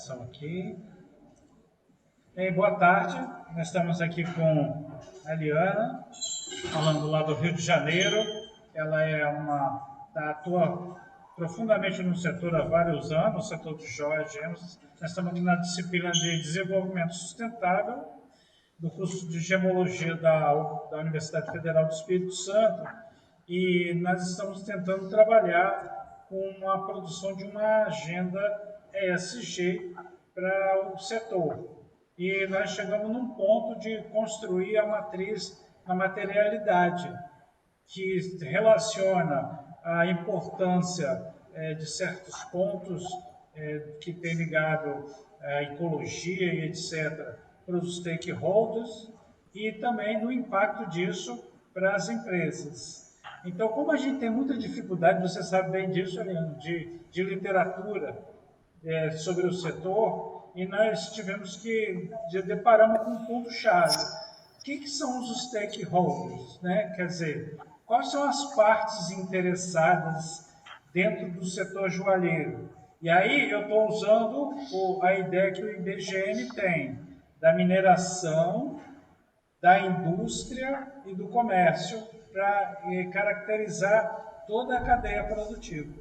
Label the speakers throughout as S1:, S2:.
S1: apresentação aqui. Boa tarde, nós estamos aqui com a Eliana, falando lá do Rio de Janeiro. Ela atua profundamente no setor há vários anos, no setor de joias, gemas. Nós estamos na disciplina de desenvolvimento sustentável, do curso de gemologia da Universidade Federal do Espírito Santo, e nós estamos tentando trabalhar com a produção de uma agenda ESG para o setor. E nós chegamos num ponto de construir a matriz na materialidade, que relaciona a importância de certos pontos que tem ligado à ecologia e etc., para os stakeholders, e também no impacto disso para as empresas. Então, como a gente tem muita dificuldade, você sabe bem disso, Eliane, de literatura sobre o setor, e nós tivemos que deparamos com um ponto-chave. O que são os stakeholders? Né? Quer dizer, quais são as partes interessadas dentro do setor joalheiro? E aí eu estou usando a ideia que o IBGM tem, da mineração, da indústria e do comércio, para caracterizar toda a cadeia produtiva.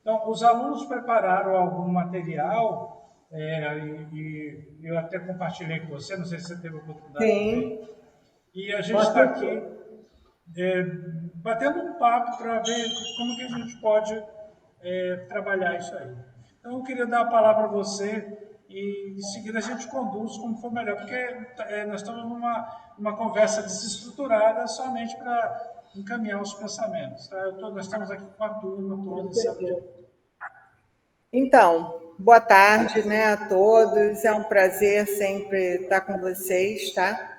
S1: Então, os alunos prepararam algum material, e eu até compartilhei com você, não sei se você teve a oportunidade de ver. E a gente está aqui batendo um papo para ver como que a gente pode trabalhar isso aí. Então, eu queria dar a palavra a você e, em seguida, a gente conduz como for melhor, porque nós estamos numa conversa desestruturada somente para encaminhar os pensamentos. Tá? Nós estamos aqui com a turma toda.
S2: Então, boa tarde, né, a todos. É um prazer sempre estar com vocês, tá?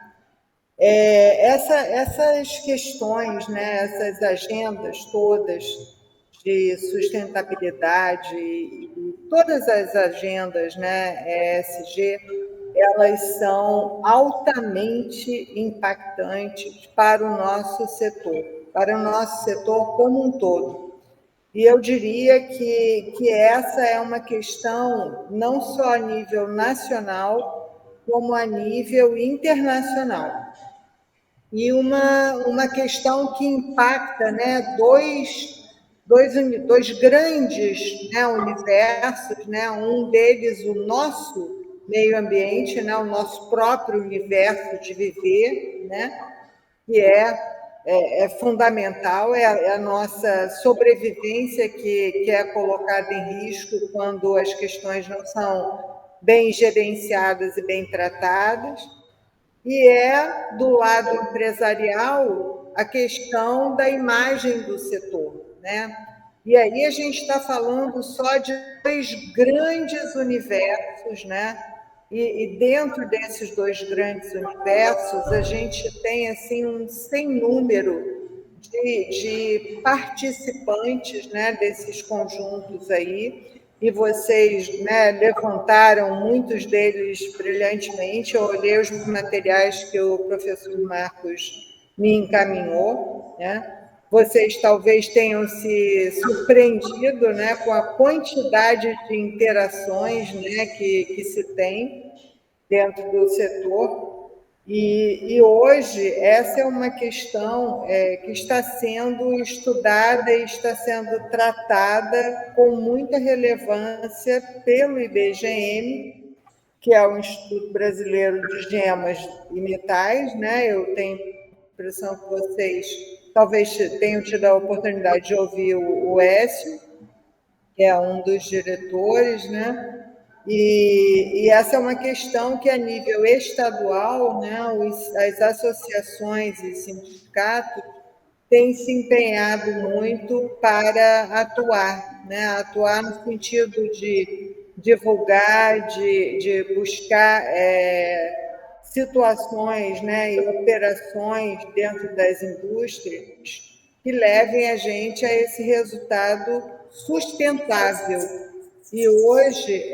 S2: Essas questões, né, essas agendas todas de sustentabilidade e todas as agendas, né, ESG, elas são altamente impactantes para o nosso setor como um todo. E eu diria que essa é uma questão não só a nível nacional, como a nível internacional. E uma questão que impacta, né, dois grandes, né, universos, né, um deles o nosso meio ambiente, né, o nosso próprio universo de viver, né, que é fundamental, é a nossa sobrevivência que é colocada em risco quando as questões não são bem gerenciadas e bem tratadas. E do lado empresarial, a questão da imagem do setor, né? E aí a gente está falando só de dois grandes universos, né? E dentro desses dois grandes universos, a gente tem assim um sem número de participantes, né, desses conjuntos aí, e vocês, né, levantaram muitos deles brilhantemente. Eu olhei os materiais que o professor Marcos me encaminhou, né? Vocês talvez tenham se surpreendido, né, com a quantidade de interações, né, que se tem dentro do setor. E hoje essa é uma questão que está sendo estudada e está sendo tratada com muita relevância pelo IBGM, que é o Instituto Brasileiro de Gemas e Metais, né? Eu tenho a impressão que vocês talvez tenham tido a oportunidade de ouvir o Écio, que é um dos diretores, né? E essa é uma questão que, a nível estadual, né, as associações e sindicatos têm se empenhado muito para atuar, né, atuar no sentido de divulgar, de buscar situações, né, e operações dentro das indústrias que levem a gente a esse resultado sustentável. E hoje,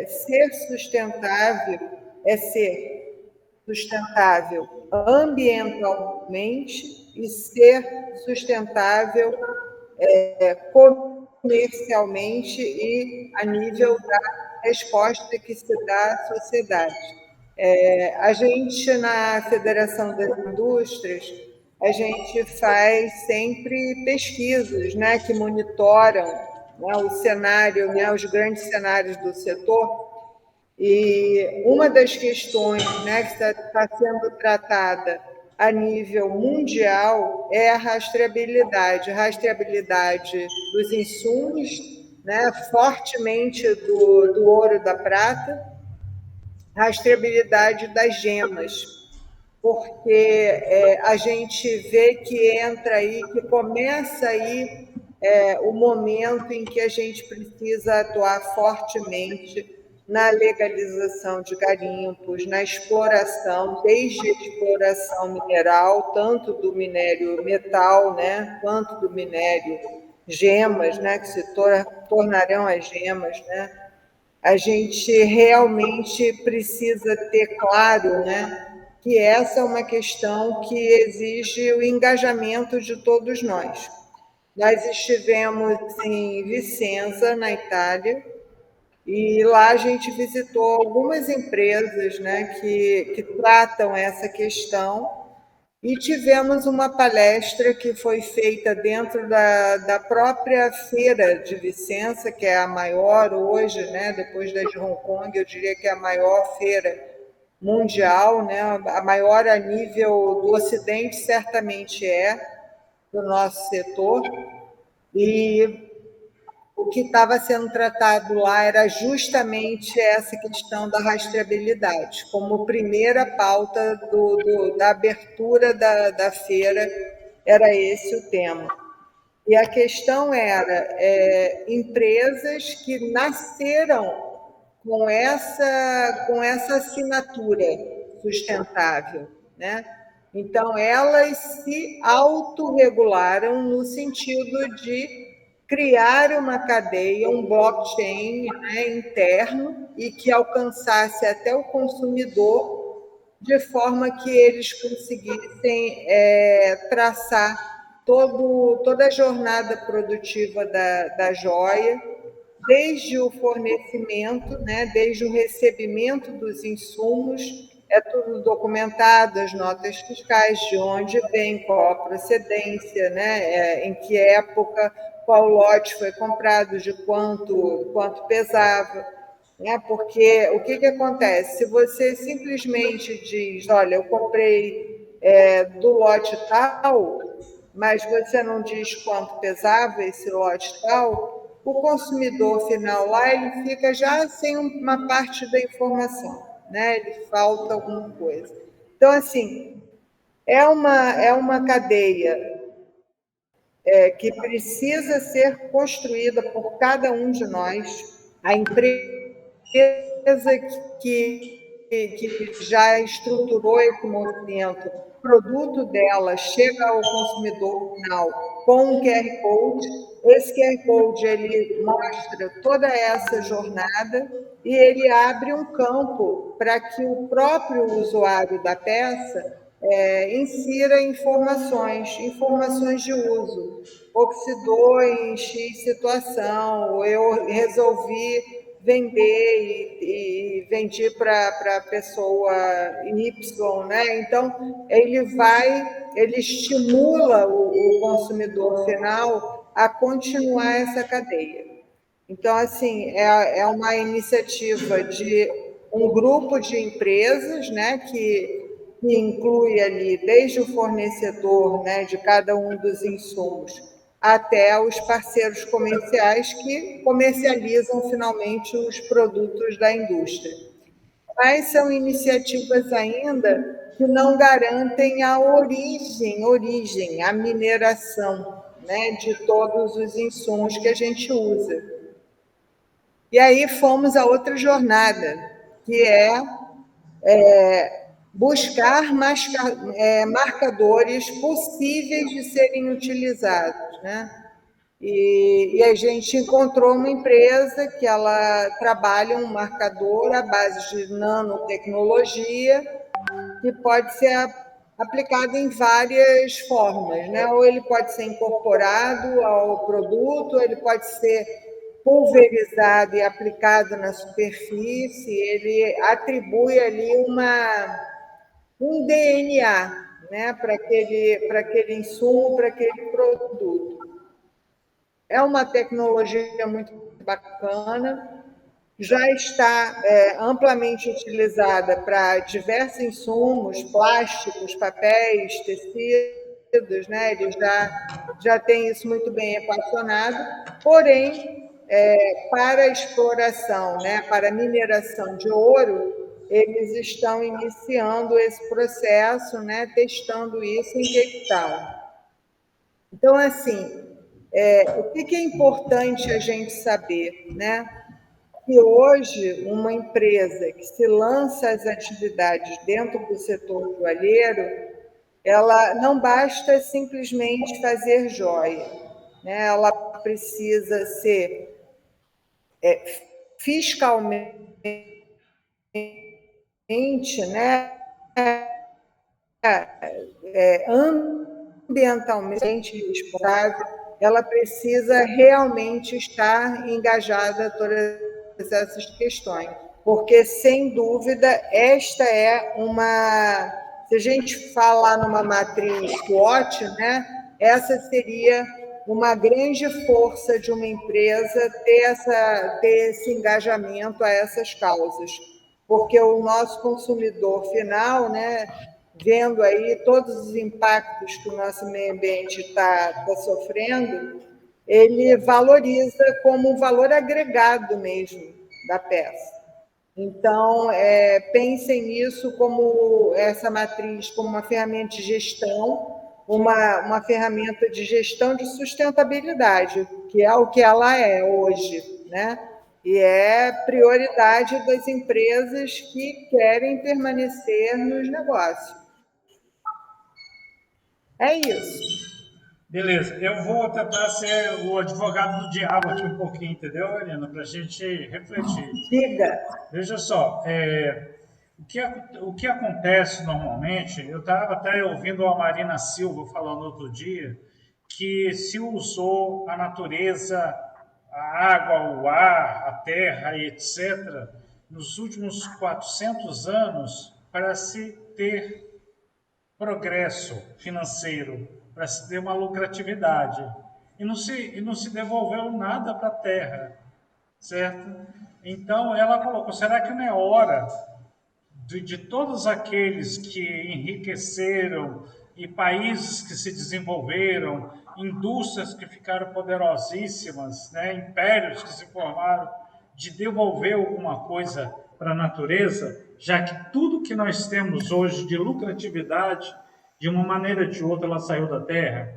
S2: ser sustentável é ser sustentável ambientalmente e ser sustentável comercialmente e a nível da resposta que se dá à sociedade. A gente, na Federação das Indústrias, a gente faz sempre pesquisas, né, que monitoram, né, o cenário, né, os grandes cenários do setor. E uma das questões, né, que está sendo tratada a nível mundial é a rastreabilidade dos insumos, né, fortemente do ouro e da prata, rastreabilidade das gemas, porque a gente vê que entra aí, que começa aí o momento em que a gente precisa atuar fortemente na legalização de garimpos, na exploração, desde a exploração mineral, tanto do minério metal, né, quanto do minério gemas, né, que se tornarão as gemas, né? A gente realmente precisa ter claro, né, que essa é uma questão que exige o engajamento de todos nós. Nós estivemos em Vicenza, na Itália, e lá a gente visitou algumas empresas, né, que tratam essa questão, e tivemos uma palestra que foi feita dentro da própria feira de Vicença, que é a maior hoje, né, depois da de Hong Kong, eu diria que é a maior feira mundial, né, a maior a nível do Ocidente, certamente é, do nosso setor. E o que estava sendo tratado lá era justamente essa questão da rastreabilidade, como primeira pauta da abertura da feira, era esse o tema. E a questão era empresas que nasceram com essa assinatura sustentável, né? Então, elas se autorregularam no sentido de criar uma cadeia, um blockchain, né, interno e que alcançasse até o consumidor, de forma que eles conseguissem traçar toda a jornada produtiva da joia, desde o fornecimento, né, desde o recebimento dos insumos, é tudo documentado, as notas fiscais, de onde vem, qual a procedência, né, em que época, qual lote foi comprado, de quanto pesava, né, porque o que acontece? Se você simplesmente diz, olha, eu comprei do lote tal, mas você não diz quanto pesava esse lote tal, o consumidor final lá ele fica já sem uma parte da informação, né? Ele falta alguma coisa. Então, assim, é uma cadeia que precisa ser construída por cada um de nós. A empresa que já estruturou esse movimento, o produto dela chega ao consumidor final com um QR Code. Esse QR Code ele mostra toda essa jornada e ele abre um campo para que o próprio usuário da peça insira informações de uso. Oxidou em X situação, ou eu resolvi vender e vendi para a pessoa Y, né? Então, ele estimula o consumidor final a continuar essa cadeia. Então, assim, é uma iniciativa de um grupo de empresas, né, que inclui ali desde o fornecedor, né, de cada um dos insumos até os parceiros comerciais que comercializam finalmente os produtos da indústria. Mas são iniciativas ainda que não garantem a origem, a mineração, né, de todos os insumos que a gente usa. E aí fomos a outra jornada, que buscar marcadores possíveis de serem utilizados, né? E a gente encontrou uma empresa que ela trabalha um marcador à base de nanotecnologia que pode ser aplicado em várias formas, né? Ou ele pode ser incorporado ao produto, ou ele pode ser pulverizado e aplicado na superfície, ele atribui ali um DNA, né, para aquele insumo, para aquele produto. É uma tecnologia muito bacana, já está amplamente utilizada para diversos insumos, plásticos, papéis, tecidos, né? Ele já tem isso muito bem equacionado, porém, para exploração, né, para mineração de ouro, eles estão iniciando esse processo, né, testando isso em Cape Town. Então, assim, o que é importante a gente saber, né? Que hoje uma empresa que se lança às atividades dentro do setor joalheiro, ela não basta simplesmente fazer joia, né? Ela precisa ser fiscalmente, né? Ambientalmente responsável, ela precisa realmente estar engajada em todas essas questões, porque, sem dúvida, esta é uma... Se a gente falar numa matriz SWOT, né, essa seria uma grande força de uma empresa ter esse engajamento a essas causas, porque o nosso consumidor final, né, vendo aí todos os impactos que o nosso meio ambiente está sofrendo, ele valoriza como um valor agregado mesmo da peça. Então, pensem nisso como essa matriz, como uma ferramenta de gestão, uma ferramenta de gestão de sustentabilidade, que é o que ela é hoje, né? E é prioridade das empresas que querem permanecer nos negócios. É isso.
S1: Beleza, eu vou tentar ser o advogado do diabo aqui um pouquinho, entendeu, Helena? Para a gente refletir.
S2: Diga.
S1: Veja só, o que acontece normalmente, eu estava até ouvindo a Marina Silva falando outro dia, que se usou a natureza, a água, o ar, a terra e etc., nos últimos 400 anos para se ter progresso financeiro, para se ter uma lucratividade. E não se devolveu nada para a terra, certo? Então ela colocou, será que não é hora de todos aqueles que enriqueceram e países que se desenvolveram, indústrias que ficaram poderosíssimas, né, impérios que se formaram, de devolver alguma coisa para a natureza, já que tudo que nós temos hoje de lucratividade, de uma maneira ou de outra, ela saiu da terra?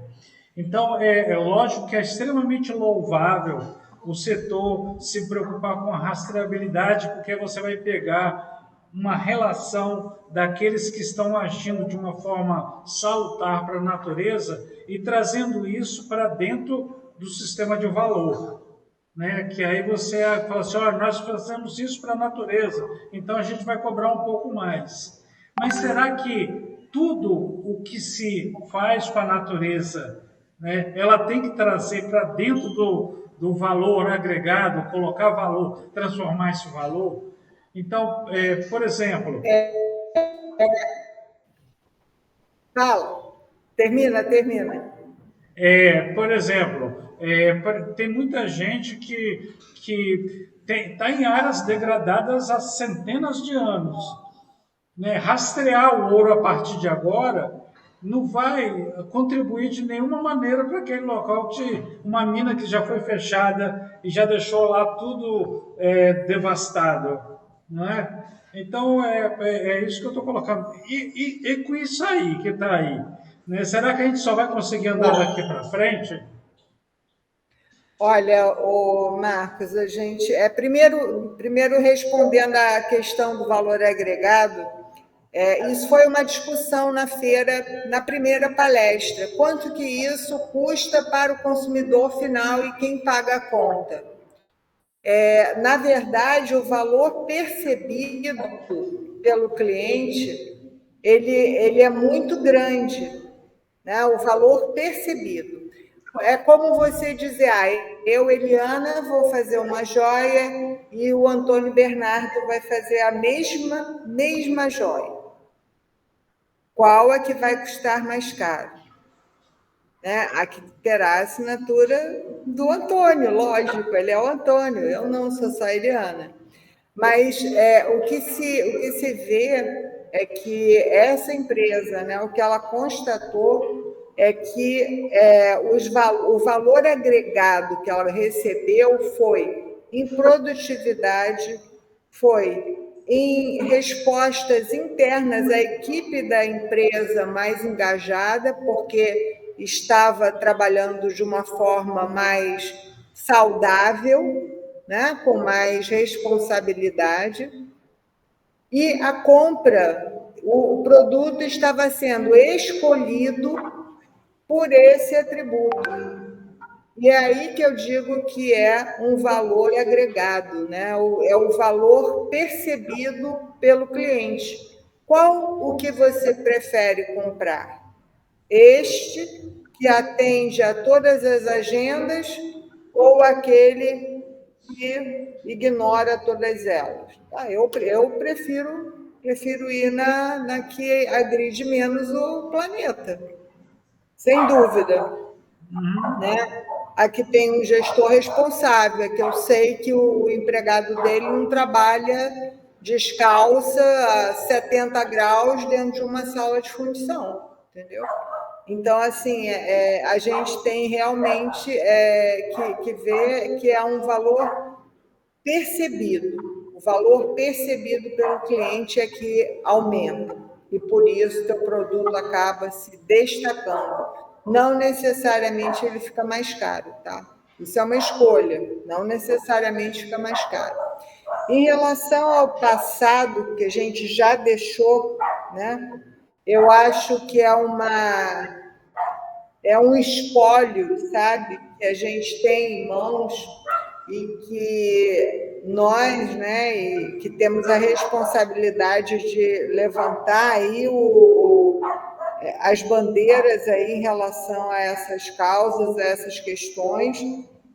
S1: Então, é lógico que é extremamente louvável o setor se preocupar com a rastreabilidade, porque você vai pegar uma relação daqueles que estão agindo de uma forma salutar para a natureza e trazendo isso para dentro do sistema de valor. Né? Que aí você fala assim, olha, nós fazemos isso para a natureza, então a gente vai cobrar um pouco mais. Mas será que tudo o que se faz com a natureza, né, ela tem que trazer para dentro do valor agregado, colocar valor, transformar esse valor? Então, por exemplo...
S2: Fala. Termina.
S1: Por exemplo, tem muita gente que está em áreas degradadas há centenas de anos. Né? Rastrear o ouro a partir de agora não vai contribuir de nenhuma maneira para aquele local, uma mina que já foi fechada e já deixou lá tudo devastado. Não é? Então, é isso que eu estou colocando. E com isso aí que está aí, né? Será que a gente só vai conseguir andar daqui para frente?
S2: Olha, Marcos, a gente primeiro respondendo à questão do valor agregado, isso foi uma discussão na feira, na primeira palestra. Quanto que isso custa para o consumidor final e quem paga a conta? Na verdade, o valor percebido pelo cliente, ele é muito grande, né? O valor percebido. é como você dizer, eu, Eliana, vou fazer uma joia e o Antônio Bernardo vai fazer a mesma joia. Qual é que vai custar mais caro? Né? A que terá a assinatura do Antônio, lógico, ele é o Antônio, eu não sou só a Eliana. Mas o que se vê é que essa empresa, né, o que ela constatou é que o valor agregado que ela recebeu foi em produtividade, foi em respostas internas, a equipe da empresa mais engajada, porque estava trabalhando de uma forma mais saudável, né, com mais responsabilidade, e a compra, o produto estava sendo escolhido por esse atributo. E é aí que eu digo que é um valor agregado, né? É o valor percebido pelo cliente. Qual o que você prefere comprar? Este que atende a todas as agendas ou aquele que ignora todas elas? Eu prefiro ir na que agride menos o planeta, sem dúvida. Né? Aqui tem um gestor responsável, é que eu sei que o empregado dele não trabalha descalça a 70 graus dentro de uma sala de fundição, entendeu? Então, assim, a gente tem realmente que ver que é um valor percebido. O valor percebido pelo cliente é que aumenta. E por isso o teu produto acaba se destacando. Não necessariamente ele fica mais caro, tá? Isso é uma escolha. Não necessariamente fica mais caro. Em relação ao passado, que a gente já deixou, né? Eu acho que é um espólio, sabe, que a gente tem em mãos e que nós, né, e que temos a responsabilidade de levantar aí as bandeiras aí em relação a essas causas, a essas questões,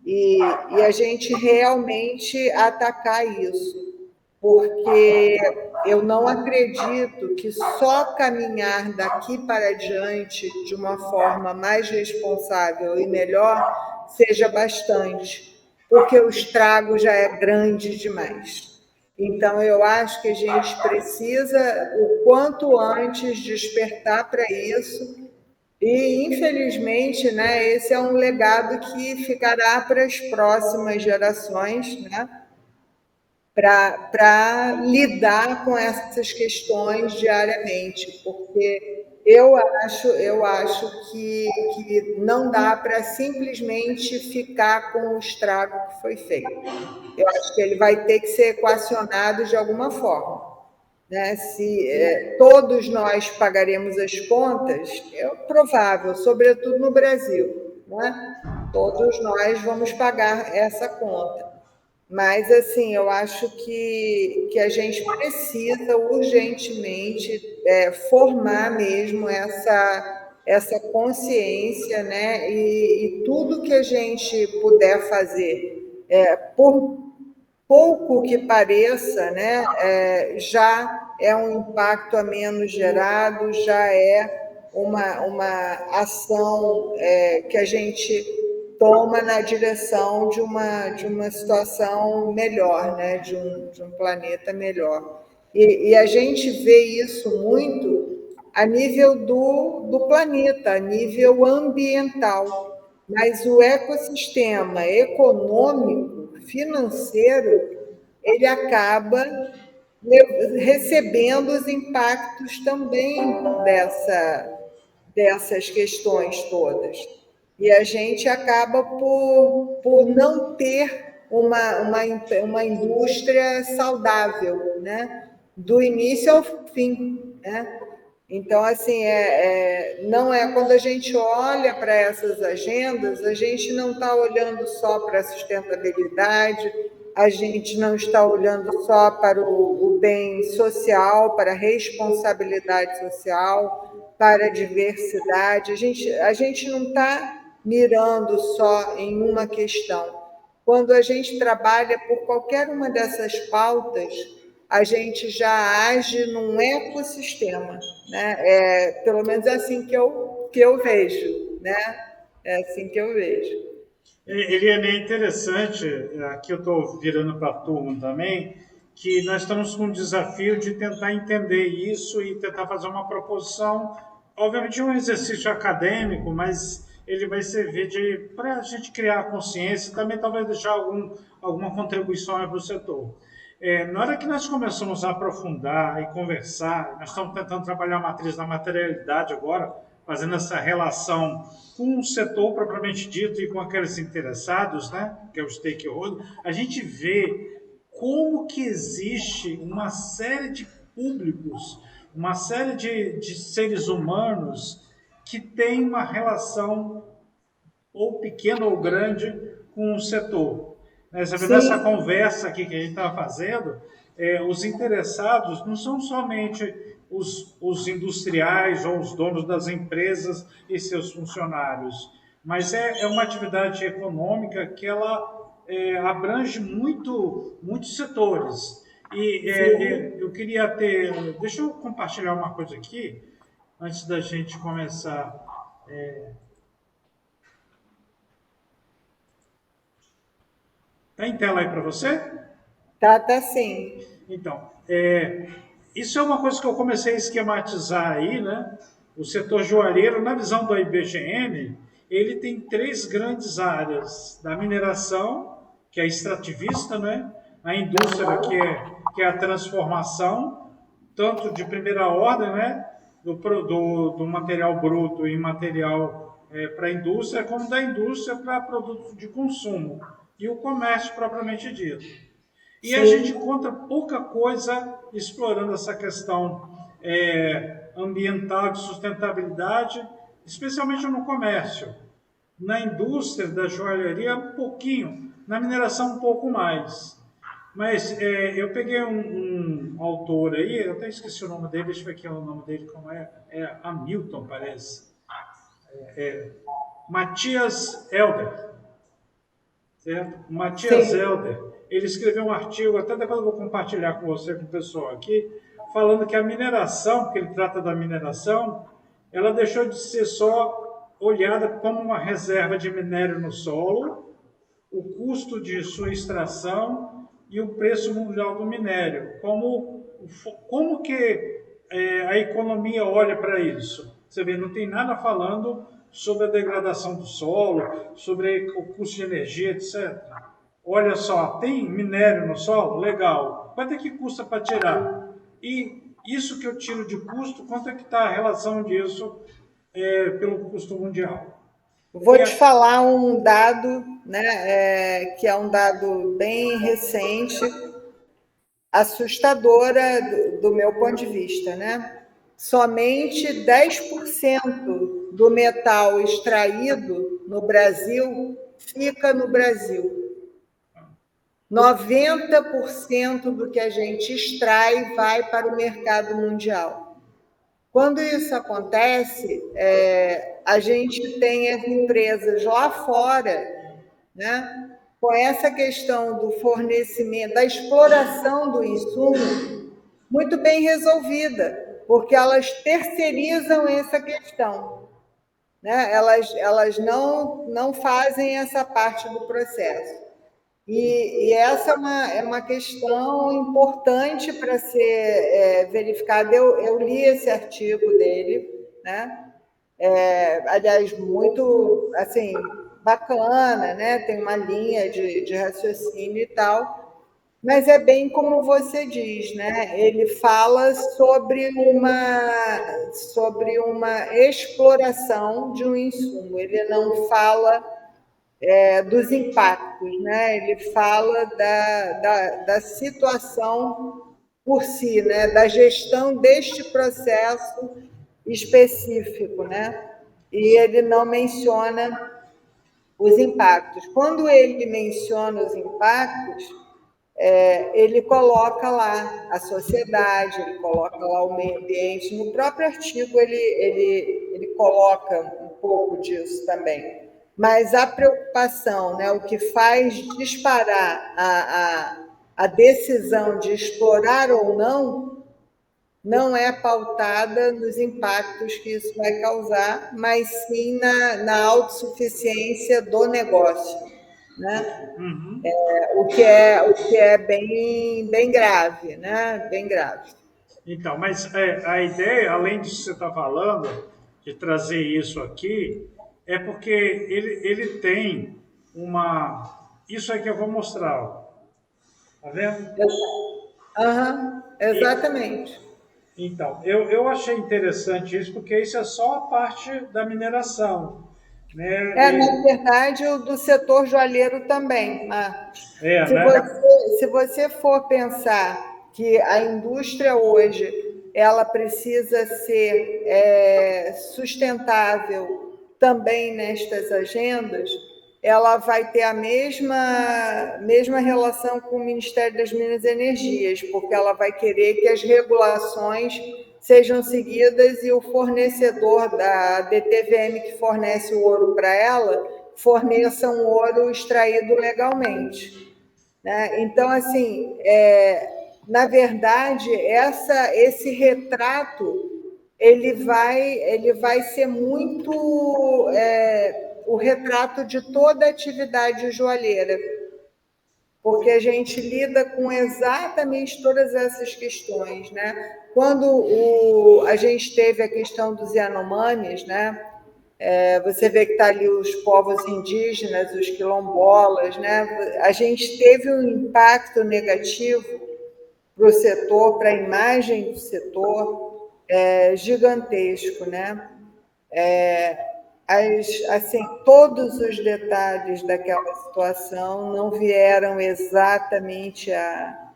S2: e a gente realmente atacar isso, porque eu não acredito que só caminhar daqui para diante de uma forma mais responsável e melhor seja bastante, porque o estrago já é grande demais. Então, eu acho que a gente precisa, o quanto antes, despertar para isso. E, infelizmente, né, esse é um legado que ficará para as próximas gerações, né? Para lidar com essas questões diariamente, porque eu acho que não dá para simplesmente ficar com o estrago que foi feito. Eu acho que ele vai ter que ser equacionado de alguma forma. Né? Se todos nós pagaremos as contas, é provável, sobretudo no Brasil. Né? Todos nós vamos pagar essa conta. Mas, assim, eu acho que a gente precisa urgentemente formar mesmo essa consciência, né? E tudo que a gente puder fazer, por pouco que pareça, né? Já é um impacto a menos gerado, já é uma ação que a gente toma na direção de uma situação melhor, né? de um planeta melhor. E a gente vê isso muito a nível do planeta, a nível ambiental, mas o ecossistema econômico, financeiro, ele acaba recebendo os impactos também dessas questões todas. E a gente acaba por não ter uma indústria saudável, né? Do início ao fim, né? Então, assim, não é quando a gente olha para essas agendas, a gente não está olhando só para a sustentabilidade, a gente não está olhando só para o bem social, para a responsabilidade social, para a diversidade. A gente não está mirando só em uma questão. Quando a gente trabalha por qualquer uma dessas pautas, a gente já age num ecossistema, né? Pelo menos é assim que eu vejo, né? É assim que eu vejo.
S1: Ele é meio interessante, aqui eu estou virando para a turma também, que nós estamos com um desafio de tentar entender isso e tentar fazer uma proposição, obviamente um exercício acadêmico, mas ele vai servir para a gente criar consciência e também talvez deixar alguma contribuição para o setor. Na hora que nós começamos a aprofundar e conversar, nós estamos tentando trabalhar a matriz da materialidade agora, fazendo essa relação com o setor propriamente dito e com aqueles interessados, né, que é o stakeholder, a gente vê como que existe uma série de públicos, uma série de seres humanos que tem uma relação ou pequena ou grande com o setor. Nessa conversa aqui que a gente estava fazendo, os interessados não são somente os industriais ou os donos das empresas e seus funcionários, mas é uma atividade econômica que ela abrange muitos setores. E eu queria ter... Deixa eu compartilhar uma coisa aqui, antes da gente começar... Está em tela aí para você?
S2: Tá sim.
S1: Então, isso é uma coisa que eu comecei a esquematizar aí, né? O setor joalheiro, na visão do IBGM, ele tem 3 grandes áreas: da mineração, que é extrativista, né? A indústria, que é a transformação, tanto de primeira ordem, né? Do material bruto em material para a indústria, como da indústria para produtos de consumo, e o comércio propriamente dito. E a gente encontra pouca coisa explorando essa questão ambiental, de sustentabilidade, especialmente no comércio. Na indústria da joalheria, um pouquinho. Na mineração, um pouco mais. Mas eu peguei um autor aí, eu até esqueci o nome dele, deixa eu ver aqui o nome dele, como é. É Hamilton, parece. Matias Helder. Certo? Matias Helder, ele escreveu um artigo, até depois eu vou compartilhar com você, com o pessoal aqui, falando que a mineração, porque ele trata da mineração, ela deixou de ser só olhada como uma reserva de minério no solo, o custo de sua extração e o preço mundial do minério. Como que a economia olha para isso? Você vê, não tem nada falando sobre a degradação do solo, sobre o custo de energia, etc. Olha só, tem minério no solo? Legal. Quanto é que custa para tirar? E isso que eu tiro de custo, quanto é que está a relação disso pelo custo mundial?
S2: Vou te falar um dado, né, que é um dado bem recente, assustadora do meu ponto de vista, né? Somente 10% do metal extraído no Brasil fica no Brasil. 90% do que a gente extrai vai para o mercado mundial. Quando isso acontece, a gente tem as empresas lá fora, né, com essa questão do fornecimento, da exploração do insumo, muito bem resolvida, porque elas terceirizam essa questão, né? Elas não fazem essa parte do processo. E essa é uma questão importante para ser verificada. Eu li esse artigo dele, né? Aliás, muito assim, bacana, né? Tem uma linha de raciocínio e tal, mas é bem como você diz, né? Ele fala sobre uma exploração de um insumo, ele não fala dos impactos, né? Ele fala da situação por si, né? Da gestão deste processo específico, né? E ele não menciona os impactos. Quando ele menciona os impactos, ele coloca lá a sociedade, ele coloca lá o meio ambiente. No próprio artigo ele coloca um pouco disso também. mas a preocupação, né, o que faz disparar a decisão de explorar ou não, não é pautada nos impactos que isso vai causar, mas sim na autossuficiência do negócio, né?
S1: Uhum.
S2: O que é bem grave, né? Bem grave.
S1: Então, mas a ideia, além disso que você está falando, de trazer isso aqui, é porque ele tem uma. Isso aí que eu vou mostrar, ó. Tá vendo?
S2: Uhum,
S1: E,
S2: exatamente.
S1: então, eu achei interessante isso, porque isso é só a parte da mineração. Né?
S2: Na verdade, o do setor joalheiro também, Marcos. Se
S1: Né?
S2: você for pensar que a indústria hoje ela precisa ser sustentável também nestas agendas, ela vai ter a mesma relação com o Ministério das Minas e Energias, porque ela vai querer que as regulações sejam seguidas e o fornecedor da DTVM que fornece o ouro para ela forneça um ouro extraído legalmente. Né? Então, assim, na verdade, esse retrato ele vai ser muito o retrato de toda a atividade joalheira, porque a gente lida com exatamente todas essas questões, né? Quando a gente teve a questão dos Yanomamis, né? Você vê que está ali os povos indígenas, os quilombolas, né? A gente teve um impacto negativo para o setor, para a imagem do setor, gigantesco, né? Assim, todos os detalhes daquela situação não vieram exatamente a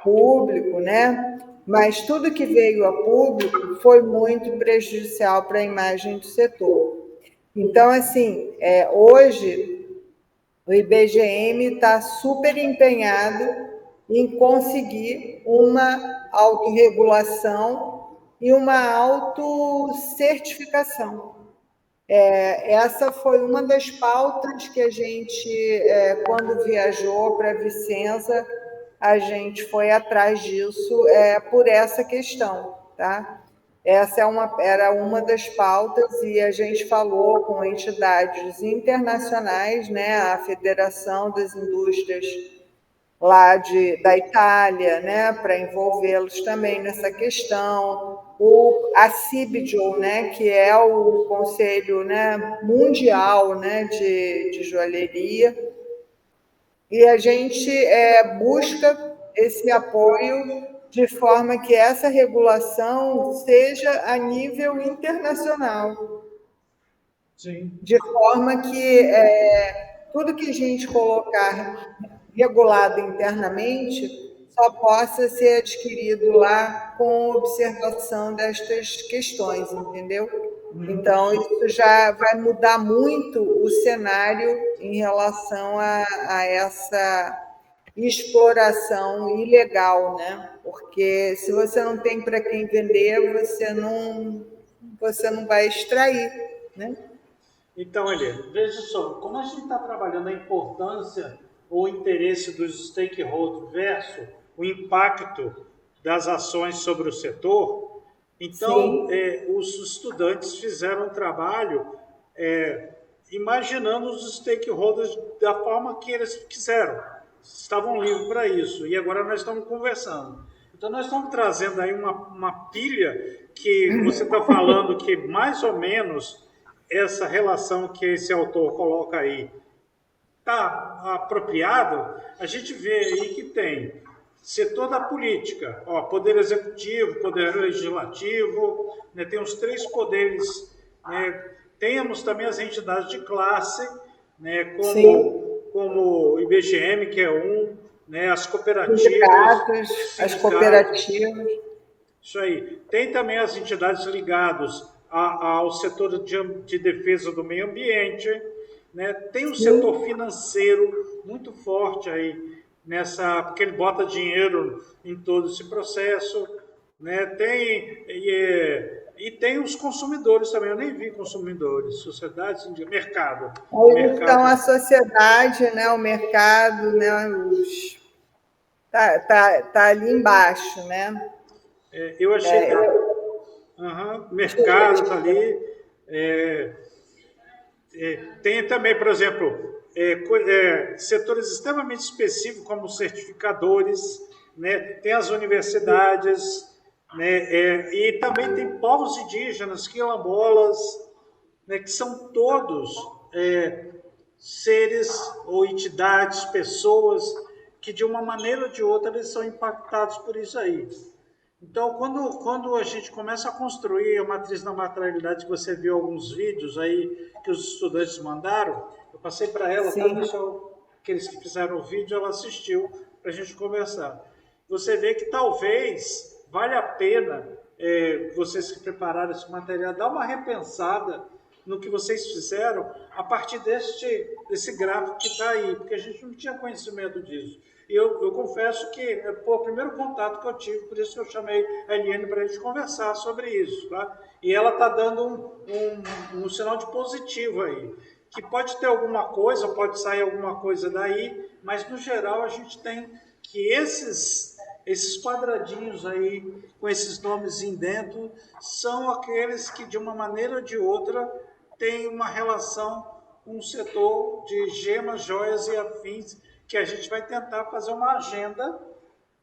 S2: público, né? Mas tudo que veio a público foi muito prejudicial para a imagem do setor. Então, assim, hoje o IBGM está super empenhado em conseguir uma autorregulação e uma autocertificação. Essa foi uma das pautas que a gente, quando viajou para Vicenza, a gente foi atrás disso por essa questão, tá? Essa era uma das pautas e a gente falou com entidades internacionais, né? A Federação das Indústrias lá da Itália, né, para envolvê-los também nessa questão, a CIBJOL, né, que é o Conselho, né, Mundial, né, de Joalheria, e a gente busca esse apoio de forma que essa regulação seja a nível internacional,
S1: Sim.
S2: de forma que tudo que a gente colocar regulado internamente só possa ser adquirido lá com observação destas questões, entendeu? Então, isso já vai mudar muito o cenário em relação a essa exploração ilegal, né? Porque se você não tem para quem vender, você não vai extrair, né?
S1: Então, Helena, veja só, como a gente está trabalhando a importância ou o interesse dos stakeholders versus o impacto das ações sobre o setor, então
S2: Sim,
S1: os estudantes fizeram um trabalho imaginando os stakeholders da forma que eles quiseram, estavam livres para isso, e agora nós estamos conversando. Então nós estamos trazendo aí uma pilha que você está falando que mais ou menos essa relação que esse autor coloca aí está apropriado, a gente vê aí que tem setor da política, ó, poder executivo, poder legislativo, né, tem os três poderes, né, temos também as entidades de classe, né,
S2: sim.
S1: como o IBGM, que é um, né, as cooperativas,
S2: Sindicatos, as
S1: sindicatos,
S2: cooperativas.
S1: isso aí. Tem também as entidades ligadas ao setor de defesa do meio ambiente, né? Tem um setor
S2: Sim,
S1: financeiro muito forte aí porque ele bota dinheiro em todo esse processo, né? Tem E tem os consumidores também, eu nem vi consumidores, sociedades, mercado.
S2: Então, a sociedade, né, o mercado, né, tá ali embaixo, né?
S1: Eu achei que mercado está ali. Tem também, por exemplo, setores extremamente específicos, como os certificadores, né? Tem as universidades, né? E também tem povos indígenas, quilombolas, né? Que são todos seres ou entidades, pessoas que, de uma maneira ou de outra, eles são impactados por isso aí. Então, quando a gente começa a construir a matriz da materialidade, que você viu alguns vídeos aí que os estudantes mandaram, eu passei para ela, tá, pessoal? Aqueles que fizeram o vídeo, ela assistiu para a gente conversar. Você vê que talvez valha a pena vocês que prepararam esse material, dar uma repensada no que vocês fizeram a partir desse gráfico que está aí, porque a gente não tinha conhecimento disso. E eu confesso que foi o primeiro contato que eu tive, por isso que eu chamei a Eliane para a gente conversar sobre isso. Tá? E ela está dando um sinal de positivo aí, que pode ter alguma coisa, pode sair alguma coisa daí, mas no geral a gente tem que esses quadradinhos aí, com esses nomes em dentro, são aqueles que de uma maneira ou de outra têm uma relação com o setor de gemas, joias e afins, que a gente vai tentar fazer uma agenda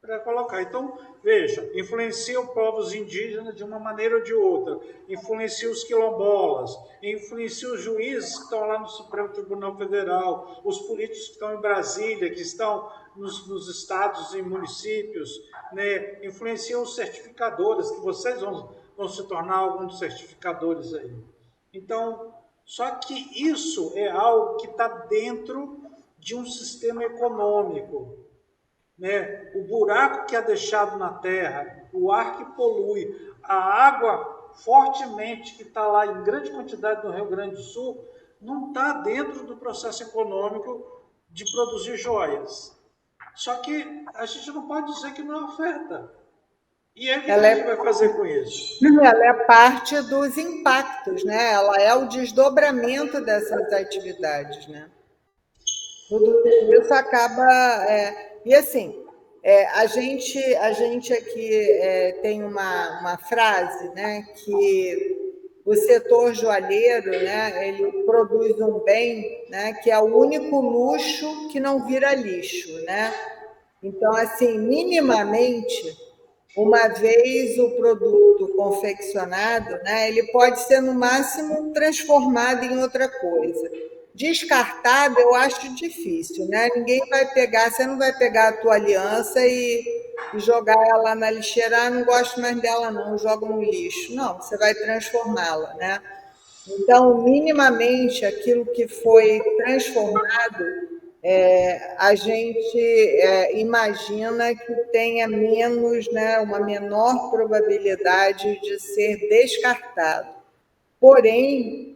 S1: para colocar. Então, veja, influencia os povos indígenas de uma maneira ou de outra, influencia os quilombolas, influencia os juízes que estão lá no Supremo Tribunal Federal, os políticos que estão em Brasília, que estão nos estados e municípios, né? Influencia os certificadores, que vocês vão se tornar alguns dos certificadores aí. Então, só que isso é algo que está dentro de um sistema econômico, né? O buraco que é deixado na terra, o ar que polui, a água fortemente que está lá em grande quantidade no Rio Grande do Sul, não está dentro do processo econômico de produzir joias. Só que a gente não pode dizer que não afeta. E aí o que a gente vai fazer com isso?
S2: Ela é parte dos impactos, né? Ela é o desdobramento dessas atividades, né? Tudo isso acaba... E assim, a gente aqui tem uma frase, né, que o setor joalheiro, né, ele produz um bem, né, que é o único luxo que não vira lixo, né? Então, assim, minimamente, uma vez o produto confeccionado, né, ele pode ser, no máximo, transformado em outra coisa. Descartado, eu acho difícil, né? Ninguém vai pegar, você não vai pegar a tua aliança e jogar ela na lixeira, não gosto mais dela não, jogo no lixo. Não, você vai transformá-la, né? Então, minimamente, aquilo que foi transformado, a gente imagina que tenha menos, né, uma menor probabilidade de ser descartado. Porém,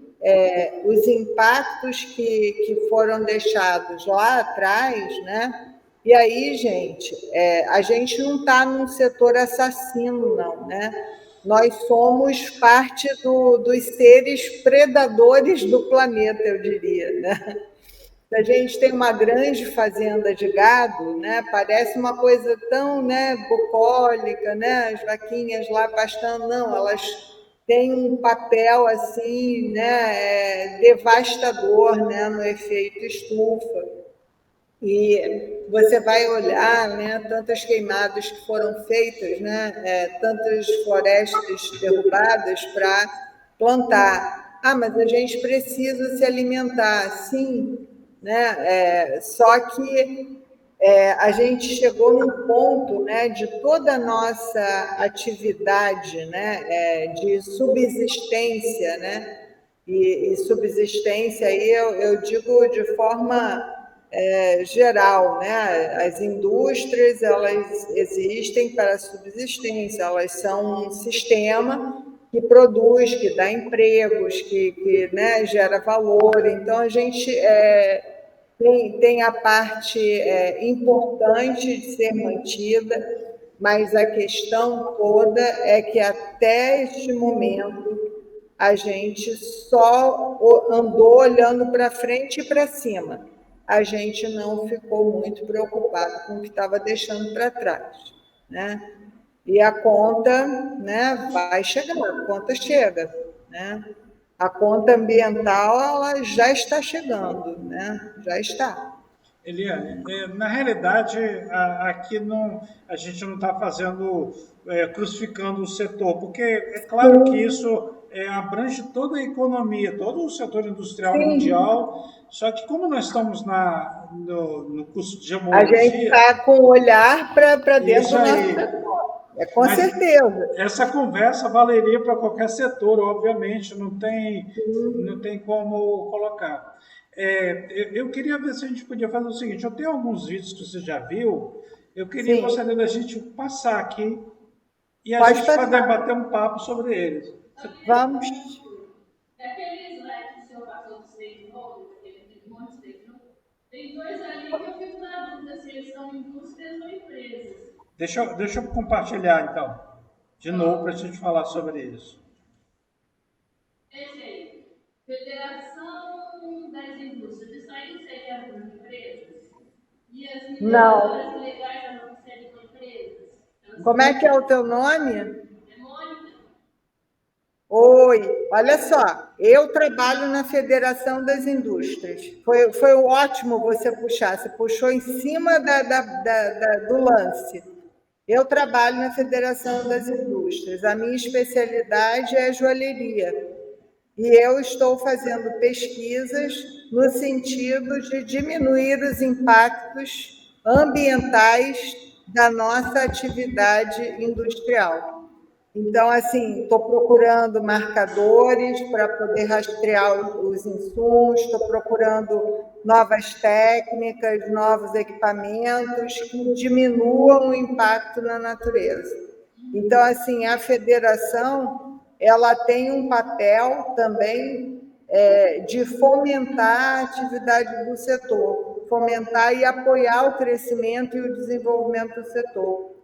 S2: os impactos que foram deixados lá atrás, né? E aí, gente, a gente não está num setor assassino, não, né? Nós somos parte dos seres predadores do planeta, eu diria, né? A gente tem uma grande fazenda de gado, né? Parece uma coisa tão, né, bucólica, né? As vaquinhas lá pastando, não, elas têm um papel assim, né, devastador, né, no efeito estufa. E você vai olhar, né, tantas queimadas que foram feitas, né, tantas florestas derrubadas para plantar. Ah, mas a gente precisa se alimentar, sim, né? Só que a gente chegou num ponto, né, de toda a nossa atividade, né, de subsistência, né? E subsistência aí eu digo de forma geral, né? As indústrias, elas existem para subsistência, elas são um sistema que produz, que dá empregos, que né, gera valor. Então, a gente tem a parte importante de ser mantida, mas a questão toda é que até este momento a gente só andou olhando para frente e para cima. A gente não ficou muito preocupado com o que estava deixando para trás, né? E a conta, né, vai chegar, a conta chega, né? A conta ambiental ela já está chegando, né? Já está.
S1: Eliane, na realidade, aqui não, a gente não está fazendo, crucificando o setor, porque é claro que
S2: Sim,
S1: isso abrange toda a economia, todo o setor industrial
S2: sim.
S1: mundial, só que como nós estamos no curso de
S2: A gente
S1: geologia,
S2: está com o olhar para dentro
S1: isso
S2: do nosso
S1: aí,
S2: setor. É com
S1: mas
S2: certeza.
S1: essa conversa valeria para qualquer setor, obviamente, não tem como colocar. Eu queria ver se a gente podia fazer o seguinte: eu tenho alguns vídeos que você já viu,
S2: Sim,
S1: gostaria da gente passar aqui e a
S2: pode
S1: gente
S2: passar.
S1: bater um papo sobre eles.
S2: Vamos.
S3: Daquele slide que o senhor passou dos stakeholders, aquele monte de stakeholders, tem dois ali que eu fico na dúvida se eles são indústrias ou empresas.
S1: Deixa eu compartilhar, então, de novo, para a gente falar sobre isso.
S3: Esse aí, Federação das Indústrias, isso aí seria as empresas? E as
S2: Não.
S3: mediadoras legais elas não seriam empresas?
S2: Como é que é o teu nome?
S3: É Mônica?
S2: Oi, olha só, eu trabalho na Federação das Indústrias. Foi ótimo você puxar, você puxou em cima do lance. Eu trabalho na Federação das Indústrias. A minha especialidade é joalheria. E eu estou fazendo pesquisas no sentido de diminuir os impactos ambientais da nossa atividade industrial. Então, assim, estou procurando marcadores para poder rastrear os insumos, estou procurando novas técnicas, novos equipamentos que diminuam o impacto na natureza. Então, assim, a federação ela tem um papel também de fomentar a atividade do setor, fomentar e apoiar o crescimento e o desenvolvimento do setor.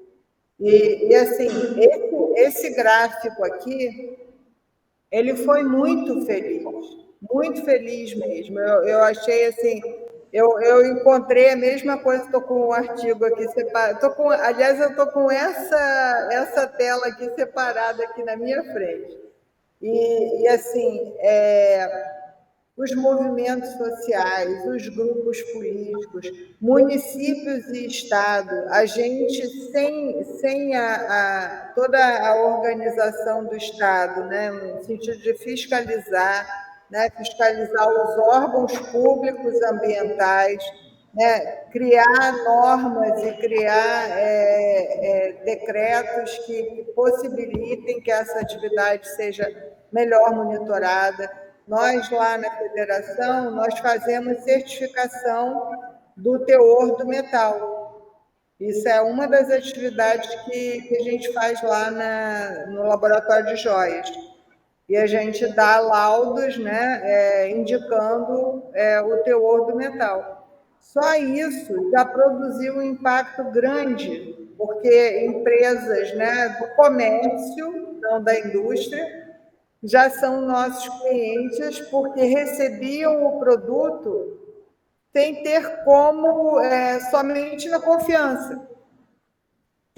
S2: E assim, esse gráfico aqui, ele foi muito feliz mesmo. Eu achei assim, eu encontrei a mesma coisa, estou com um artigo aqui separado, aliás, eu estou com essa tela aqui separada aqui na minha frente. E assim, os movimentos sociais, os grupos políticos, municípios e Estado, a gente, sem toda a organização do Estado, né, no sentido de fiscalizar, né, fiscalizar os órgãos públicos ambientais, né, criar normas e criar decretos que possibilitem que essa atividade seja melhor monitorada. Nós, lá na federação, nós fazemos certificação do teor do metal. Isso é uma das atividades que a gente faz lá no laboratório de joias. E a gente dá laudos, né, indicando o teor do metal. Só isso já produziu um impacto grande, porque empresas, né, do comércio, não da indústria, já são nossos clientes porque recebiam o produto sem ter como, somente na confiança,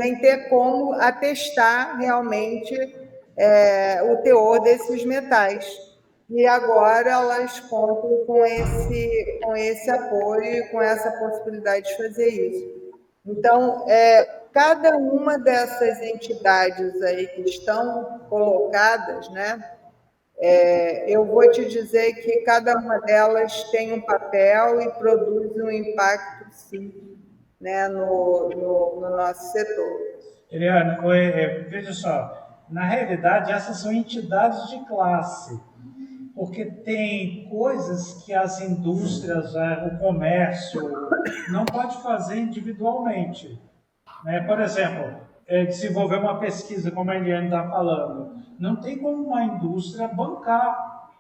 S2: sem ter como atestar realmente o teor desses metais. E agora elas contam com esse apoio e com essa possibilidade de fazer isso. Então, cada uma dessas entidades aí que estão colocadas, né, eu vou te dizer que cada uma delas tem um papel e produz um impacto, sim, né, no nosso setor.
S1: Eliane, veja só, na realidade, essas são entidades de classe, porque tem coisas que as indústrias, o comércio, não pode fazer individualmente. Né? Por exemplo, desenvolver uma pesquisa, como a Eliane está falando, não tem como uma indústria bancar.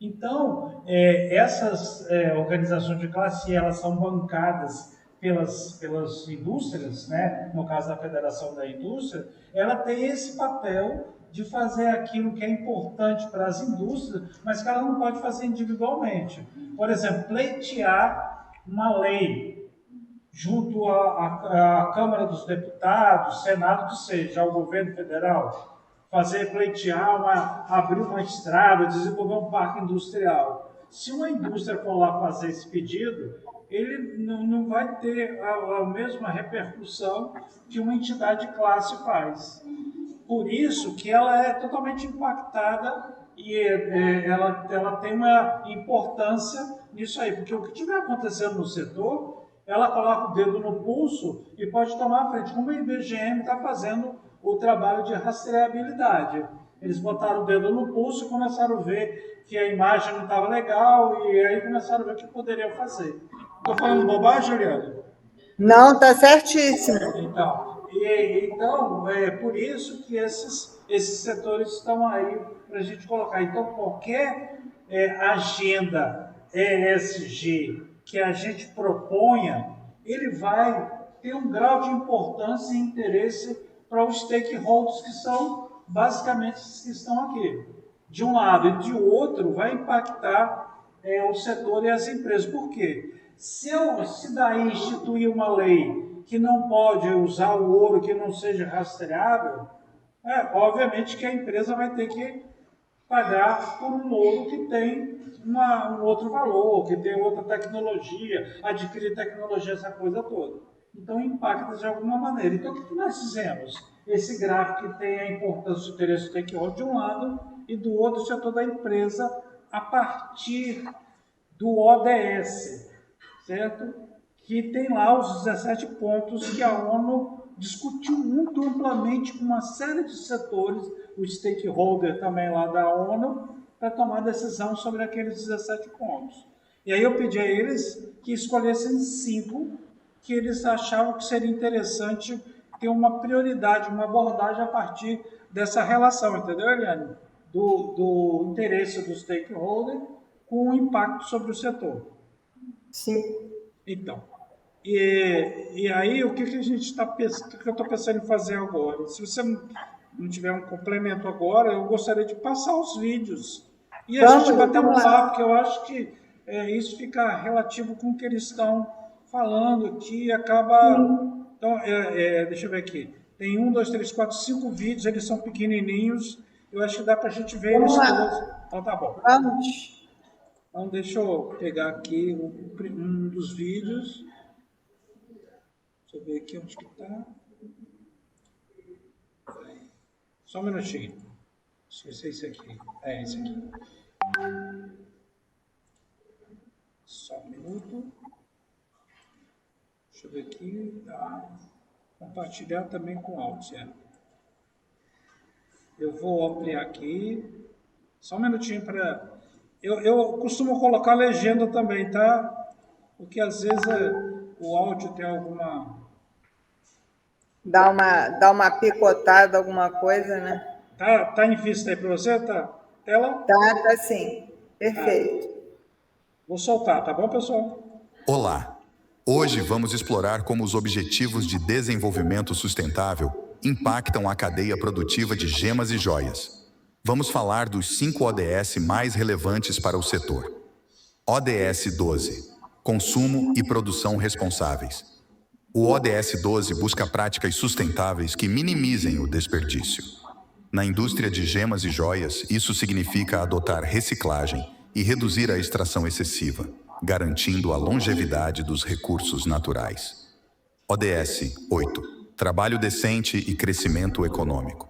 S1: Então, essas organizações de classe, elas são bancadas pelas indústrias, né? No caso da Federação da Indústria, ela tem esse papel de fazer aquilo que é importante para as indústrias, mas que ela não pode fazer individualmente. Por exemplo, pleitear uma lei junto à Câmara dos Deputados, Senado, que seja, ao governo federal, pleitear, abrir uma estrada, desenvolver um parque industrial. Se uma indústria for lá fazer esse pedido, ele não vai ter a mesma repercussão que uma entidade de classe faz. Por isso que ela é totalmente impactada e ela tem uma importância nisso aí, porque o que estiver acontecendo no setor, ela coloca o dedo no pulso e pode tomar a frente, como a IBGM está fazendo o trabalho de rastreabilidade. Eles botaram o dedo no pulso e começaram a ver que a imagem não estava legal e aí começaram a ver o que poderiam fazer. Estou falando bobagem, Juliana?
S2: Não, está certíssimo.
S1: Então, é por isso que esses setores estão aí para a gente colocar. Então, qualquer agenda ESG que a gente proponha, ele vai ter um grau de importância e interesse para os stakeholders que são basicamente os que estão aqui. De um lado e de outro, vai impactar o setor e as empresas. Por quê? Se daí instituir uma lei que não pode usar o ouro que não seja rastreável, obviamente que a empresa vai ter que pagar por um ouro que tem um outro valor, que tem outra tecnologia, adquirir tecnologia, essa coisa toda. Então, impacta de alguma maneira. Então, o que nós fizemos? Esse gráfico que tem a importância do interesse do stakeholder de um lado e do outro, o setor da empresa, a partir do ODS, certo? Que tem lá os 17 pontos que a ONU discutiu muito amplamente com uma série de setores, o stakeholder também lá da ONU, para tomar decisão sobre aqueles 17 pontos. E aí eu pedi a eles que escolhessem 5 que eles achavam que seria interessante ter uma prioridade, uma abordagem a partir dessa relação, entendeu, Eliane? Do interesse do stakeholder com o impacto sobre o setor.
S2: Sim.
S1: Então, e aí o que a gente está pensando, o que eu estou pensando em fazer agora? Se você não tiver um complemento agora, eu gostaria de passar os vídeos e a gente bater um papo, que eu acho que isso fica relativo com o que eles estão falando, que acaba... Então, deixa eu ver aqui. Tem 1, 2, 3, 4, 5 vídeos, eles são pequenininhos. Eu acho que dá para a gente ver eles todos. Então, tá bom.
S2: Vamos.
S1: Então, deixa eu pegar aqui um dos vídeos. Deixa eu ver aqui onde que está. Só um minutinho. Esqueci esse aqui. Esse aqui. Só um minuto. Deixa eu ver aqui. Tá. Compartilhar também com áudio. Eu vou ampliar aqui. Só um minutinho para... Eu costumo colocar legenda também, tá? Porque às vezes o áudio tem alguma...
S2: Dá uma picotada, alguma coisa, né?
S1: Tá em vista aí para você? Tá? Tela?
S2: Tá sim. Perfeito.
S1: Vou soltar, tá bom, pessoal?
S4: Olá! Hoje vamos explorar como os Objetivos de Desenvolvimento Sustentável impactam a cadeia produtiva de gemas e joias. Vamos falar dos 5 ODS mais relevantes para o setor. ODS 12. Consumo e produção responsáveis. O ODS 12 busca práticas sustentáveis que minimizem o desperdício. Na indústria de gemas e joias, isso significa adotar reciclagem e reduzir a extração excessiva, garantindo a longevidade dos recursos naturais. ODS 8. Trabalho decente e crescimento econômico.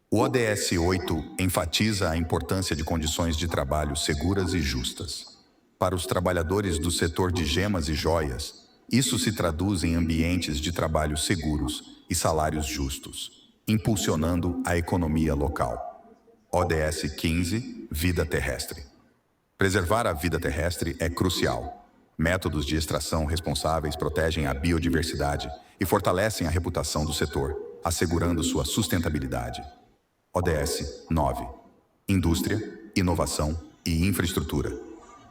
S4: O ODS 8 enfatiza a importância de condições de trabalho seguras e justas. Para os trabalhadores do setor de gemas e joias, isso se traduz em ambientes de trabalho seguros e salários justos, impulsionando a economia local. ODS 15. Vida terrestre. Preservar a vida terrestre é crucial. Métodos de extração responsáveis protegem a biodiversidade e fortalecem a reputação do setor, assegurando sua sustentabilidade. ODS 9. Indústria, inovação e infraestrutura.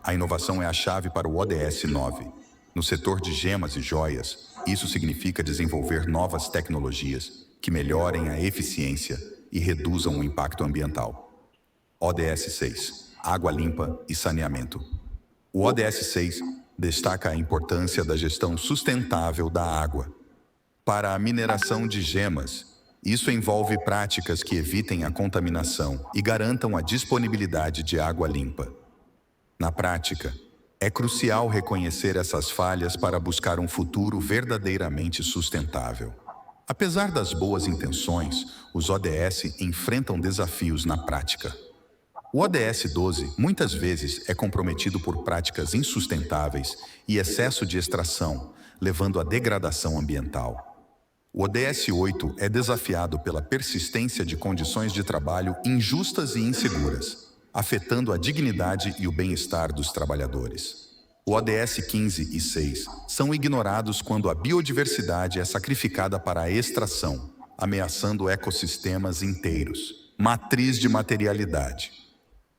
S4: A inovação é a chave para o ODS 9. No setor de gemas e joias, isso significa desenvolver novas tecnologias que melhorem a eficiência e reduzam o impacto ambiental. ODS 6. Água limpa e saneamento. O ODS 6 destaca a importância da gestão sustentável da água. Para a mineração de gemas, isso envolve práticas que evitem a contaminação e garantam a disponibilidade de água limpa. Na prática, é crucial reconhecer essas falhas para buscar um futuro verdadeiramente sustentável. Apesar das boas intenções, os ODS enfrentam desafios na prática. O ODS 12 muitas vezes é comprometido por práticas insustentáveis e excesso de extração, levando à degradação ambiental. O ODS 8 é desafiado pela persistência de condições de trabalho injustas e inseguras, afetando a dignidade e o bem-estar dos trabalhadores. O ODS 15 e 6 são ignorados quando a biodiversidade é sacrificada para a extração, ameaçando ecossistemas inteiros. Matriz de materialidade.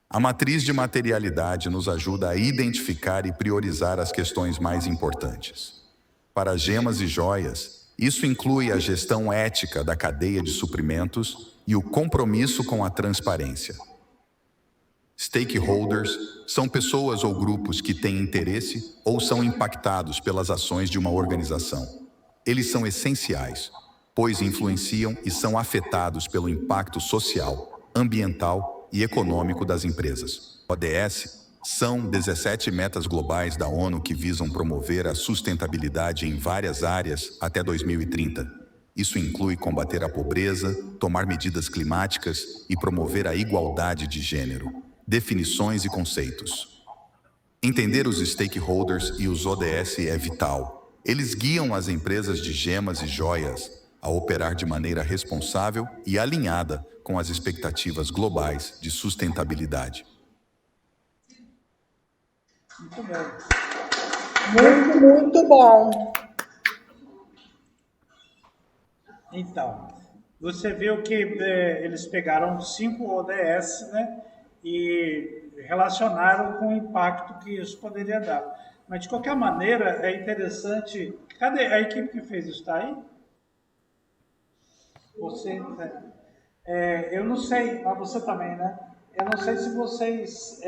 S4: A matriz de materialidade nos ajuda a identificar e priorizar as questões mais importantes. Para gemas e joias, isso inclui a gestão ética da cadeia de suprimentos e o compromisso com a transparência. Stakeholders são pessoas ou grupos que têm interesse ou são impactados pelas ações de uma organização. Eles são essenciais, pois influenciam e são afetados pelo impacto social, ambiental e econômico das empresas. ODS são 17 metas globais da ONU que visam promover a sustentabilidade em várias áreas até 2030. Isso inclui combater a pobreza, tomar medidas climáticas e promover a igualdade de gênero. Definições e conceitos. Entender os stakeholders e os ODS é vital. Eles guiam as empresas de gemas e joias a operar de maneira responsável e alinhada com as expectativas globais de sustentabilidade.
S1: Muito bom.
S2: Muito bom.
S1: Então, você viu que eles pegaram 5 ODS, né, e relacionaram com o impacto que isso poderia dar. Mas, de qualquer maneira, é interessante... Cadê a equipe que fez isso? Está aí? Você... eu não sei... você também, né? Eu não sei se vocês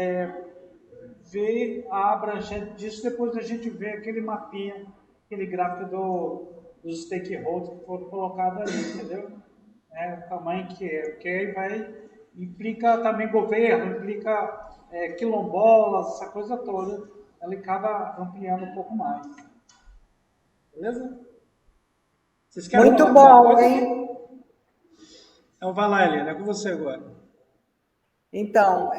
S1: vê a abrangência disso, depois a gente vê aquele mapinha, aquele gráfico dos stakeholders que foram colocados ali, entendeu? O tamanho que é, porque aí vai, implica também governo, implica quilombolas, essa coisa toda, ela acaba ampliando um pouco mais. Beleza? Vocês querem
S2: Muito bom, hein?
S1: Então vai lá, Helena, é com você agora.
S2: Então,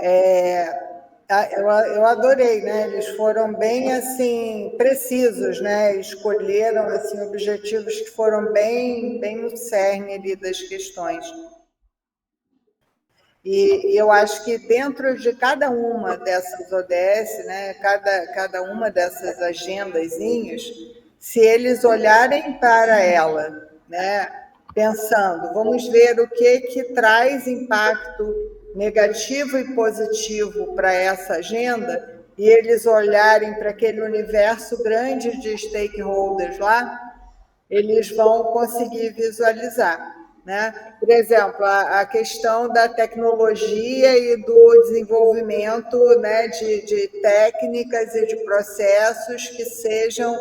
S2: eu adorei, né? Eles foram bem assim precisos, né? Escolheram assim objetivos que foram bem no cerne ali das questões. E eu acho que dentro de cada uma dessas ODS, né? Cada uma dessas agendazinhas, se eles olharem para ela, né? Pensando, vamos ver o que traz impacto negativo e positivo para essa agenda, e eles olharem para aquele universo grande de stakeholders lá, eles vão conseguir visualizar, né? Por exemplo, a questão da tecnologia e do desenvolvimento, né, de técnicas e de processos que sejam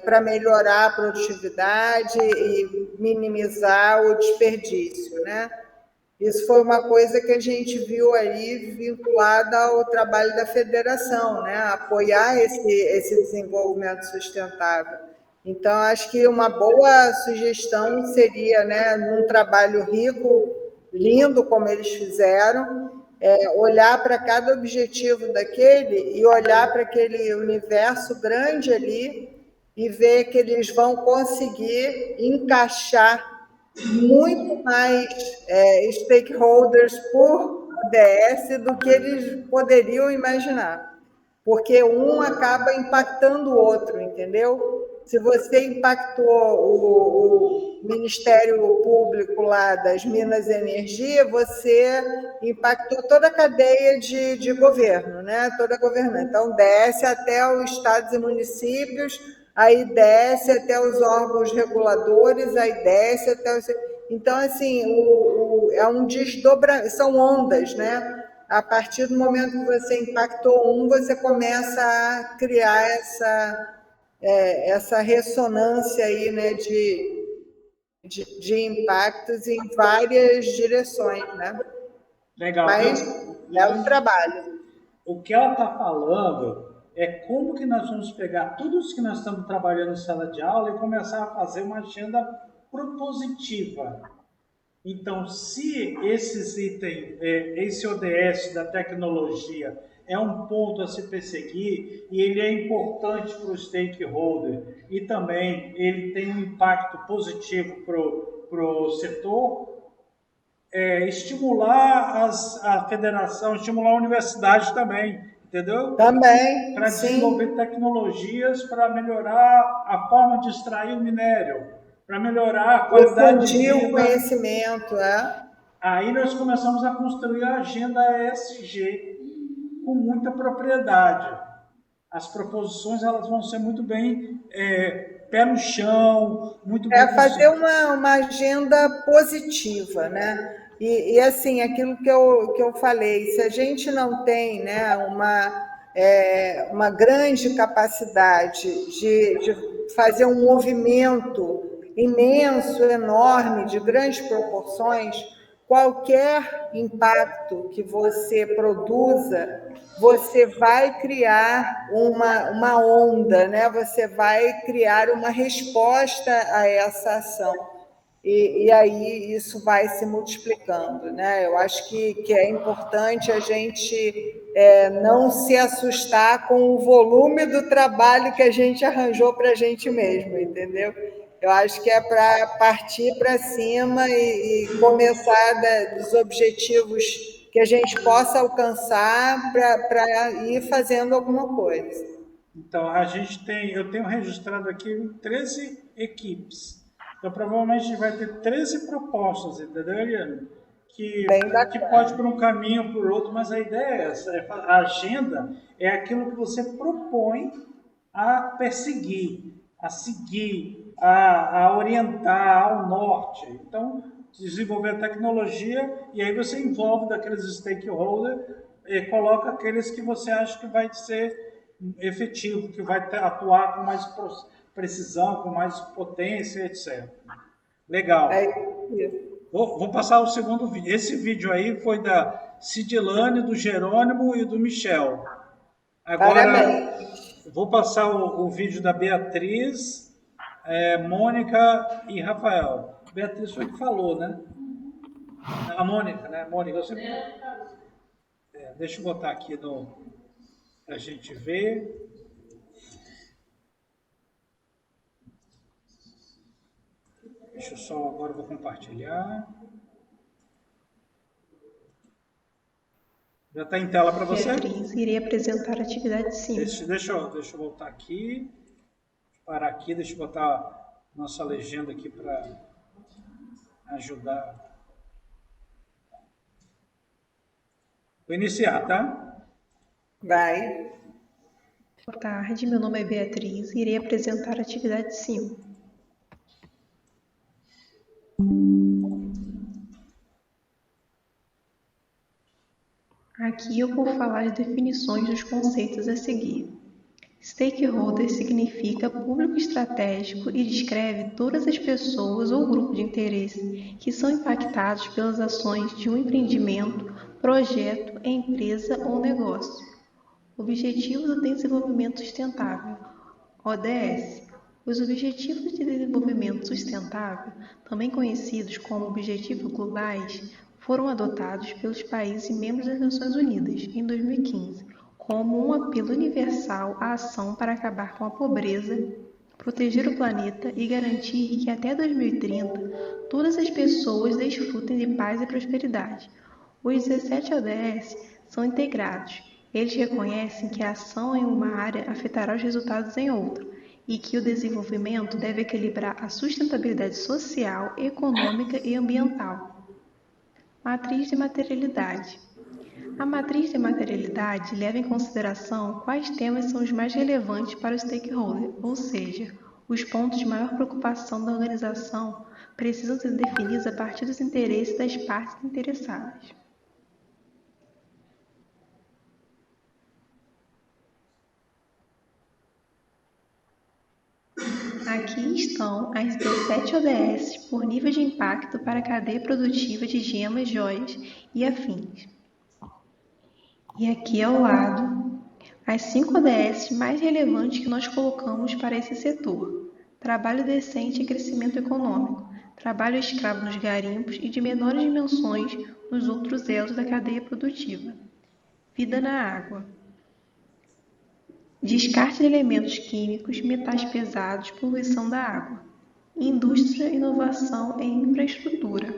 S2: para melhorar a produtividade e minimizar o desperdício, né? Isso foi uma coisa que a gente viu aí vinculada ao trabalho da federação, né? Apoiar esse desenvolvimento sustentável. Então, acho que uma boa sugestão seria, né, num trabalho rico, lindo como eles fizeram, olhar para cada objetivo daquele e olhar para aquele universo grande ali e ver que eles vão conseguir encaixar muito mais stakeholders por ODS do que eles poderiam imaginar, porque um acaba impactando o outro, entendeu? se você impactou o Ministério Público lá das Minas e Energia, você impactou toda a cadeia de governo, né? Toda a governança. Então, desce até os estados e municípios, aí desce até os órgãos reguladores, aí desce até os... Então, assim, é um desdobramento, são ondas, né? A partir do momento que você impactou você começa a criar essa ressonância aí, né, de impactos em várias direções, né?
S1: Legal.
S2: Mas é um trabalho.
S1: O que ela está falando é como que nós vamos pegar tudo isso que nós estamos trabalhando em sala de aula e começar a fazer uma agenda propositiva. Então, se esses itens, esse ODS da tecnologia é um ponto a se perseguir e ele é importante para o stakeholder e também ele tem um impacto positivo para o setor, estimular a federação, estimular a universidade também, entendeu?
S2: Também,
S1: para desenvolver tecnologias para melhorar a forma de extrair o minério, para melhorar a qualidade de vida.
S2: O conhecimento,
S1: Aí nós começamos a construir a agenda ESG com muita propriedade. As proposições elas vão ser muito bem pé no chão, muito bem...
S2: fazer uma agenda positiva, né? E assim, aquilo que eu falei, se a gente não tem, né, uma grande capacidade de fazer um movimento imenso, enorme, de grandes proporções, qualquer impacto que você produza, você vai criar uma onda, né? Você vai criar uma resposta a essa ação. E aí isso vai se multiplicando, né? Eu acho que é importante a gente não se assustar com o volume do trabalho que a gente arranjou para a gente mesmo, entendeu? Eu acho que é para partir para cima e começar dos objetivos que a gente possa alcançar para ir fazendo alguma coisa.
S1: Então, eu tenho registrado aqui 13 equipes. Então, provavelmente, a gente vai ter 13 propostas, entendeu, Eliane? Que pode ir por um caminho ou por outro, mas a ideia é essa. A agenda é aquilo que você propõe a perseguir, a seguir, a orientar ao norte. Então, desenvolver a tecnologia e aí você envolve daqueles stakeholders e coloca aqueles que você acha que vai ser efetivo, que vai atuar com mais precisão, com mais potência, etc. Legal. Vou passar o segundo vídeo. Esse vídeo aí foi da Cidilane, do Jerônimo e do Michel. Agora, vou passar o vídeo da Beatriz, Mônica e Rafael. Beatriz foi que falou, né? A Mônica, né? Mônica, eu sempre... deixa eu botar aqui para a gente ver. Deixa eu só, agora eu vou compartilhar. Já está em tela para você?
S5: Beatriz, irei apresentar a atividade 5.
S1: Deixa eu voltar aqui. Parar aqui, deixa eu botar nossa legenda aqui para ajudar. Vou iniciar, tá?
S2: Vai.
S5: Boa tarde, meu nome é Beatriz e irei apresentar a atividade 5. Aqui eu vou falar as definições dos conceitos a seguir. Stakeholder significa público estratégico e descreve todas as pessoas ou grupos de interesse que são impactados pelas ações de um empreendimento, projeto, empresa ou negócio. Objetivos do Desenvolvimento Sustentável, ODS. Os Objetivos de Desenvolvimento Sustentável, também conhecidos como Objetivos Globais, foram adotados pelos países membros das Nações Unidas em 2015 como um apelo universal à ação para acabar com a pobreza, proteger o planeta e garantir que até 2030 todas as pessoas desfrutem de paz e prosperidade. Os 17 ODS são integrados. Eles reconhecem que a ação em uma área afetará os resultados em outra, e que o desenvolvimento deve equilibrar a sustentabilidade social, econômica e ambiental. Matriz de materialidade. A matriz de materialidade leva em consideração quais temas são os mais relevantes para o stakeholder, ou seja, os pontos de maior preocupação da organização precisam ser definidos a partir dos interesses das partes interessadas. Aqui estão as 17 ODS por nível de impacto para a cadeia produtiva de gemas, joias e afins. E aqui ao lado, as 5 ODS mais relevantes que nós colocamos para esse setor: trabalho decente e crescimento econômico, trabalho escravo nos garimpos e de menores dimensões nos outros elos da cadeia produtiva, vida na água, descarte de elementos químicos, metais pesados, poluição da água, indústria, inovação e infraestrutura,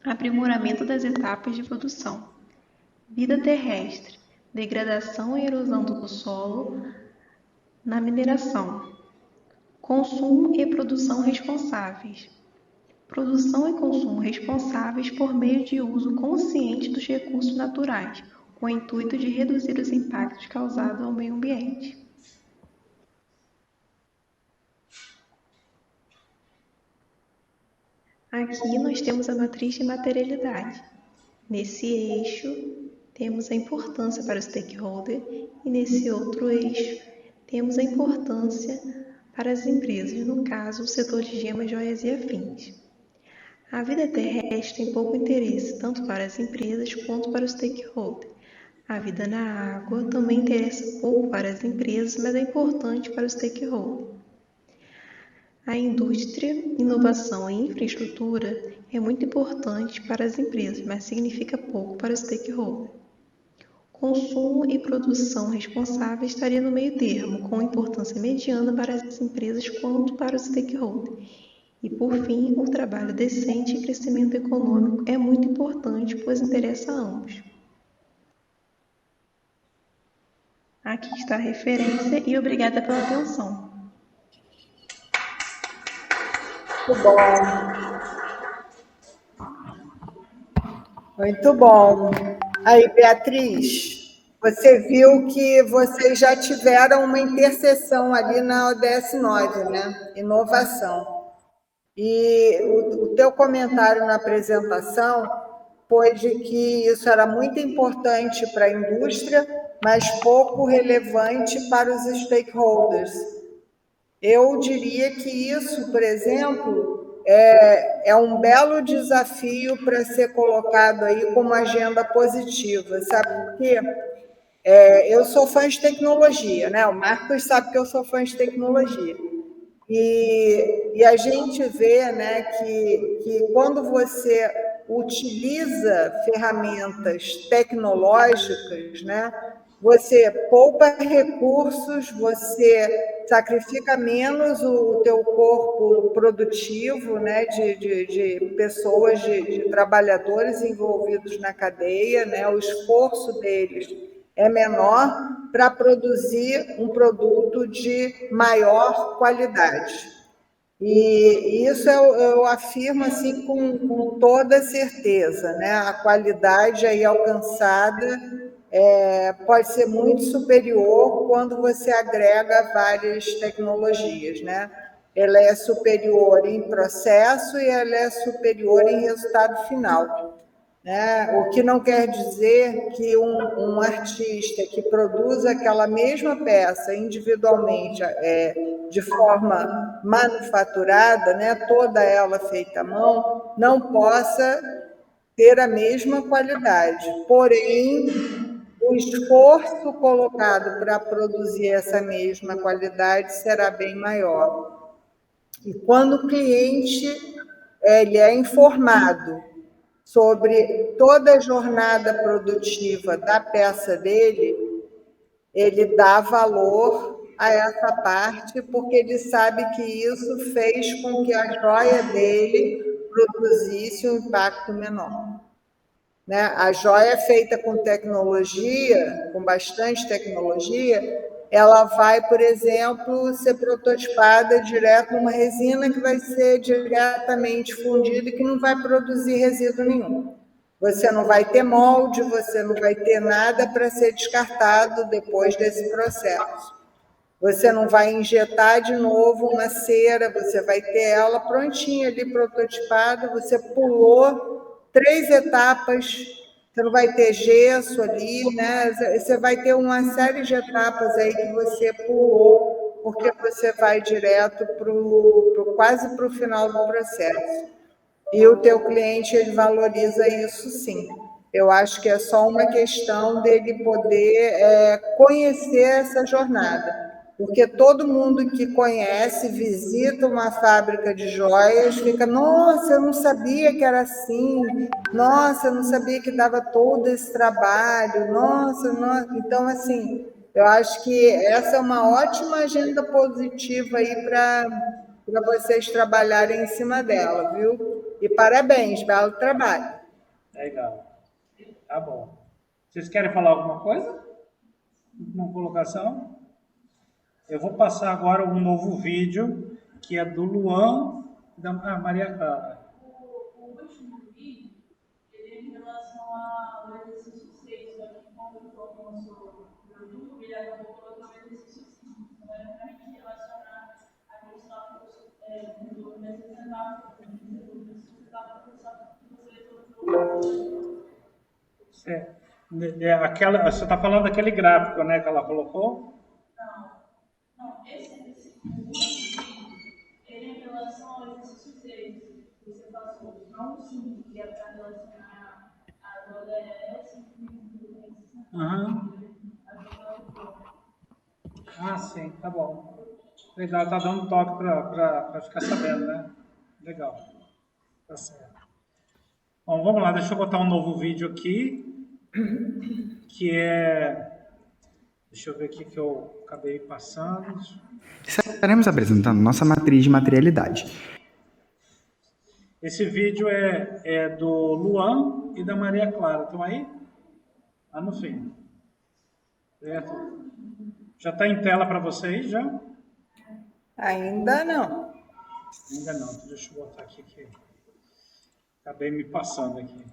S5: aprimoramento das etapas de produção, vida terrestre, degradação e erosão do solo na mineração, consumo e produção responsáveis, produção e consumo responsáveis por meio de uso consciente dos recursos naturais, com o intuito de reduzir os impactos causados ao meio ambiente. Aqui nós temos a matriz de materialidade. Nesse eixo, temos a importância para o stakeholder e nesse outro eixo, temos a importância para as empresas, no caso, o setor de gemas, joias e afins. A vida terrestre tem pouco interesse, tanto para as empresas quanto para o stakeholder. A vida na água também interessa pouco para as empresas, mas é importante para o stakeholder. A indústria, inovação e infraestrutura é muito importante para as empresas, mas significa pouco para o stakeholder. Consumo e produção responsável estaria no meio termo, com importância mediana para as empresas quanto para o stakeholder. E, por fim, o trabalho decente e crescimento econômico é muito importante, pois interessa a ambos. Aqui está a referência e obrigada pela atenção.
S2: Muito bom. Muito bom. Aí, Beatriz, você viu que vocês já tiveram uma interseção ali na ODS 9, né? Inovação. E o teu comentário na apresentação foi de que isso era muito importante para a indústria, mas pouco relevante para os stakeholders. Eu diria que isso, por exemplo, é um belo desafio para ser colocado aí como agenda positiva, sabe por quê? Eu sou fã de tecnologia, né? O Marcos sabe que eu sou fã de tecnologia. E a gente vê, né, que quando você utiliza ferramentas tecnológicas, né, você poupa recursos, você sacrifica menos o teu corpo produtivo, né, de pessoas, de trabalhadores envolvidos na cadeia, né, o esforço deles é menor para produzir um produto de maior qualidade. E isso eu afirmo assim com toda certeza, né? A qualidade aí alcançada pode ser muito superior quando você agrega várias tecnologias, né? Ela é superior em processo e ela é superior em resultado final. O que não quer dizer que um artista que produz aquela mesma peça individualmente, de forma manufaturada, né, toda ela feita à mão, não possa ter a mesma qualidade. Porém, o esforço colocado para produzir essa mesma qualidade será bem maior. E quando o cliente ele é informado sobre toda a jornada produtiva da peça dele, ele dá valor a essa parte, porque ele sabe que isso fez com que a joia dele produzisse um impacto menor. Né? A joia feita com tecnologia, com bastante tecnologia, ela vai, por exemplo, ser prototipada direto numa resina que vai ser diretamente fundida e que não vai produzir resíduo nenhum. Você não vai ter molde, você não vai ter nada para ser descartado depois desse processo. Você não vai injetar de novo uma cera, você vai ter ela prontinha ali, prototipada, você pulou 3 etapas, você não vai ter gesso ali, né? Você vai ter uma série de etapas aí que você pulou, porque você vai direto quase para o final do processo. E o teu cliente, ele valoriza isso sim. Eu acho que é só uma questão dele poder conhecer essa jornada. Porque todo mundo que conhece, visita uma fábrica de joias, fica, nossa, eu não sabia que era assim, nossa, eu não sabia que dava todo esse trabalho, nossa. Então, assim, eu acho que essa é uma ótima agenda positiva aí para vocês trabalharem em cima dela, viu? E parabéns, belo trabalho.
S1: Legal. Tá bom. Vocês querem falar alguma coisa? Uma colocação? Eu vou passar agora um novo vídeo, que é do Luan, da Maria Clara.
S3: O último vídeo, ele é em relação ao exercício 6, só que quando eu coloco o nosso produto, ele acabou colocando o exercício 5. Então, é para a gente relacionar a questão do desenvolvimento sustentável,
S1: Você está falando daquele gráfico, né, que ela colocou?
S3: Não, esse vídeo, ele é em relação ao exercício 6, que você passou, não o 5, que é para relacionar a ODS e
S1: Ah, sim, tá bom. Legal, tá dando toque para ficar sabendo, né? Legal. Tá certo. Bom, vamos lá, deixa eu botar um novo vídeo aqui, que é... Deixa eu ver aqui que eu acabei passando.
S6: Estaremos apresentando nossa matriz de materialidade.
S1: Esse vídeo é do Luan e da Maria Clara. Estão aí? Lá no fim. Certo? Já está em tela para vocês, já?
S2: Ainda não.
S1: Ainda não. Deixa eu botar aqui que acabei me passando aqui.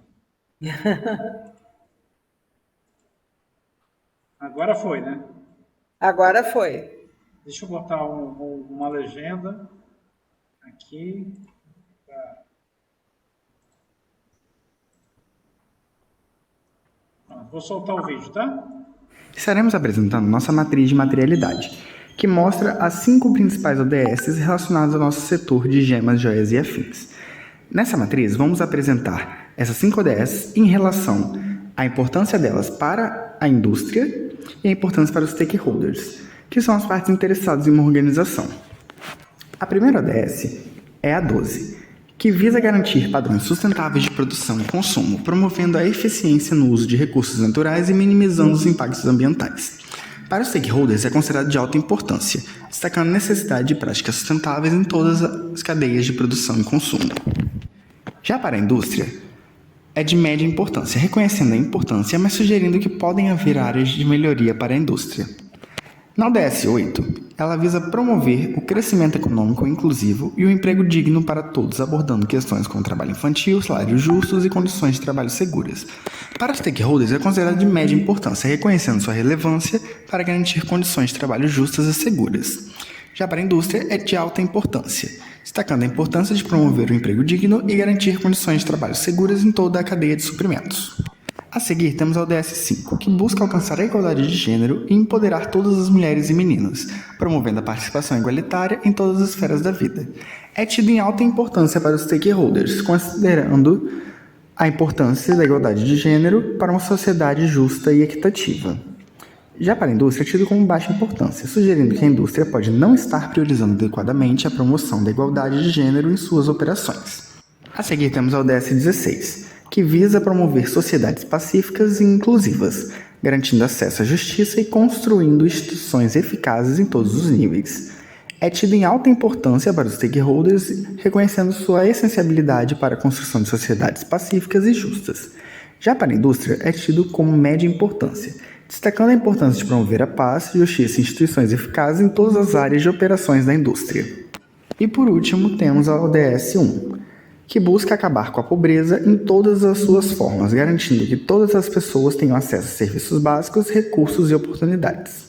S1: Agora foi, né?
S2: Agora foi.
S1: Deixa eu botar uma legenda aqui. Vou soltar o vídeo, tá?
S6: Estaremos apresentando nossa matriz de materialidade, que mostra as 5 principais ODS relacionadas ao nosso setor de gemas, joias e afins. Nessa matriz, vamos apresentar essas 5 ODS em relação à importância delas para a indústria e a importância para os stakeholders, que são as partes interessadas em uma organização. A primeira ODS é a 12, que visa garantir padrões sustentáveis de produção e consumo, promovendo a eficiência no uso de recursos naturais e minimizando os impactos ambientais. Para os stakeholders é considerado de alta importância, destacando a necessidade de práticas sustentáveis em todas as cadeias de produção e consumo. Já para a indústria, é de média importância, reconhecendo a importância, mas sugerindo que podem haver áreas de melhoria para a indústria. Na ODS 8, ela visa promover o crescimento econômico inclusivo e o emprego digno para todos, abordando questões como trabalho infantil, salários justos e condições de trabalho seguras. Para os stakeholders, é considerado de média importância, reconhecendo sua relevância para garantir condições de trabalho justas e seguras. Já para a indústria, é de alta importância, destacando a importância de promover o emprego digno e garantir condições de trabalho seguras em toda a cadeia de suprimentos. A seguir, temos a ODS 5, que busca alcançar a igualdade de gênero e empoderar todas as mulheres e meninas, promovendo a participação igualitária em todas as esferas da vida. É tido em alta importância para os stakeholders, considerando a importância da igualdade de gênero para uma sociedade justa e equitativa. Já para a indústria, é tido como baixa importância, sugerindo que a indústria pode não estar priorizando adequadamente a promoção da igualdade de gênero em suas operações. A seguir, temos a ODS 16, que visa promover sociedades pacíficas e inclusivas, garantindo acesso à justiça e construindo instituições eficazes em todos os níveis. É tido em alta importância para os stakeholders, reconhecendo sua essencialidade para a construção de sociedades pacíficas e justas. Já para a indústria, é tido como média importância, destacando a importância de promover a paz, justiça e instituições eficazes em todas as áreas de operações da indústria. E por último, temos a ODS 1, que busca acabar com a pobreza em todas as suas formas, garantindo que todas as pessoas tenham acesso a serviços básicos, recursos e oportunidades.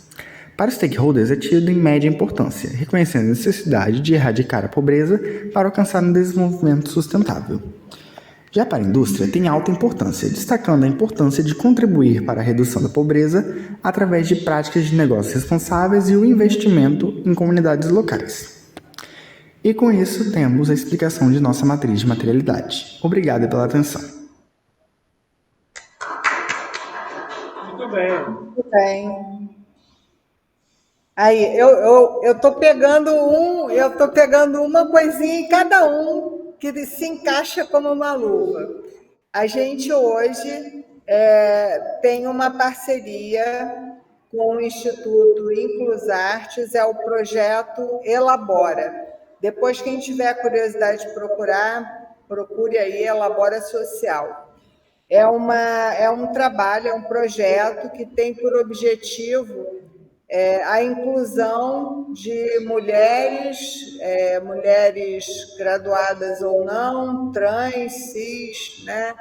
S6: Para os stakeholders é tido em média importância, reconhecendo a necessidade de erradicar a pobreza para alcançar um desenvolvimento sustentável. Já para a indústria, tem alta importância, destacando a importância de contribuir para a redução da pobreza através de práticas de negócios responsáveis e o investimento em comunidades locais. E com isso, temos a explicação de nossa matriz de materialidade. Obrigado pela atenção.
S1: Muito bem.
S2: Muito bem. Aí, eu tô pegando uma coisinha em cada um que se encaixa como uma luva. A gente hoje tem uma parceria com o Instituto Inclusartes, é o projeto Elabora. Depois, quem tiver curiosidade de procurar, procure aí Elabora Social. É um trabalho, é um projeto que tem por objetivo a inclusão de mulheres graduadas ou não, trans, cis, né?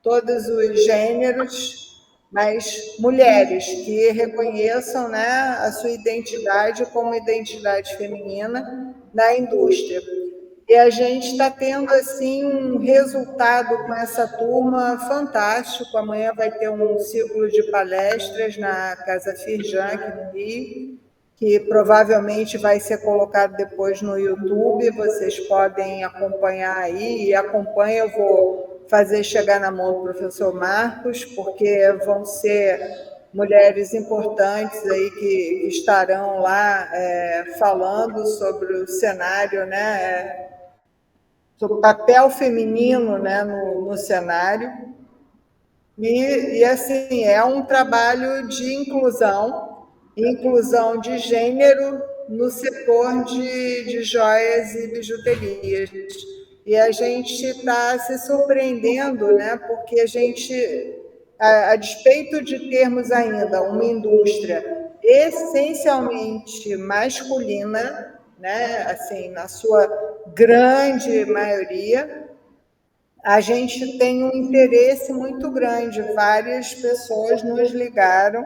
S2: Todos os gêneros, mas mulheres que reconheçam, né, a sua identidade como identidade feminina na indústria. E a gente está tendo assim um resultado com essa turma fantástico. Amanhã vai ter um ciclo de palestras na Casa Firjan, aqui no Rio, que provavelmente vai ser colocado depois no YouTube. Vocês podem acompanhar aí, e acompanha, eu vou fazer chegar na mão do professor Marcos, porque vão ser mulheres importantes aí que estarão lá falando sobre o cenário, né? Sobre o papel feminino, né, no cenário. E assim, é um trabalho de inclusão de gênero no setor de joias e bijuterias. E a gente está se surpreendendo, né, porque a gente, a despeito de termos ainda uma indústria essencialmente masculina, né, assim, na sua grande maioria, a gente tem um interesse muito grande. Várias pessoas nos ligaram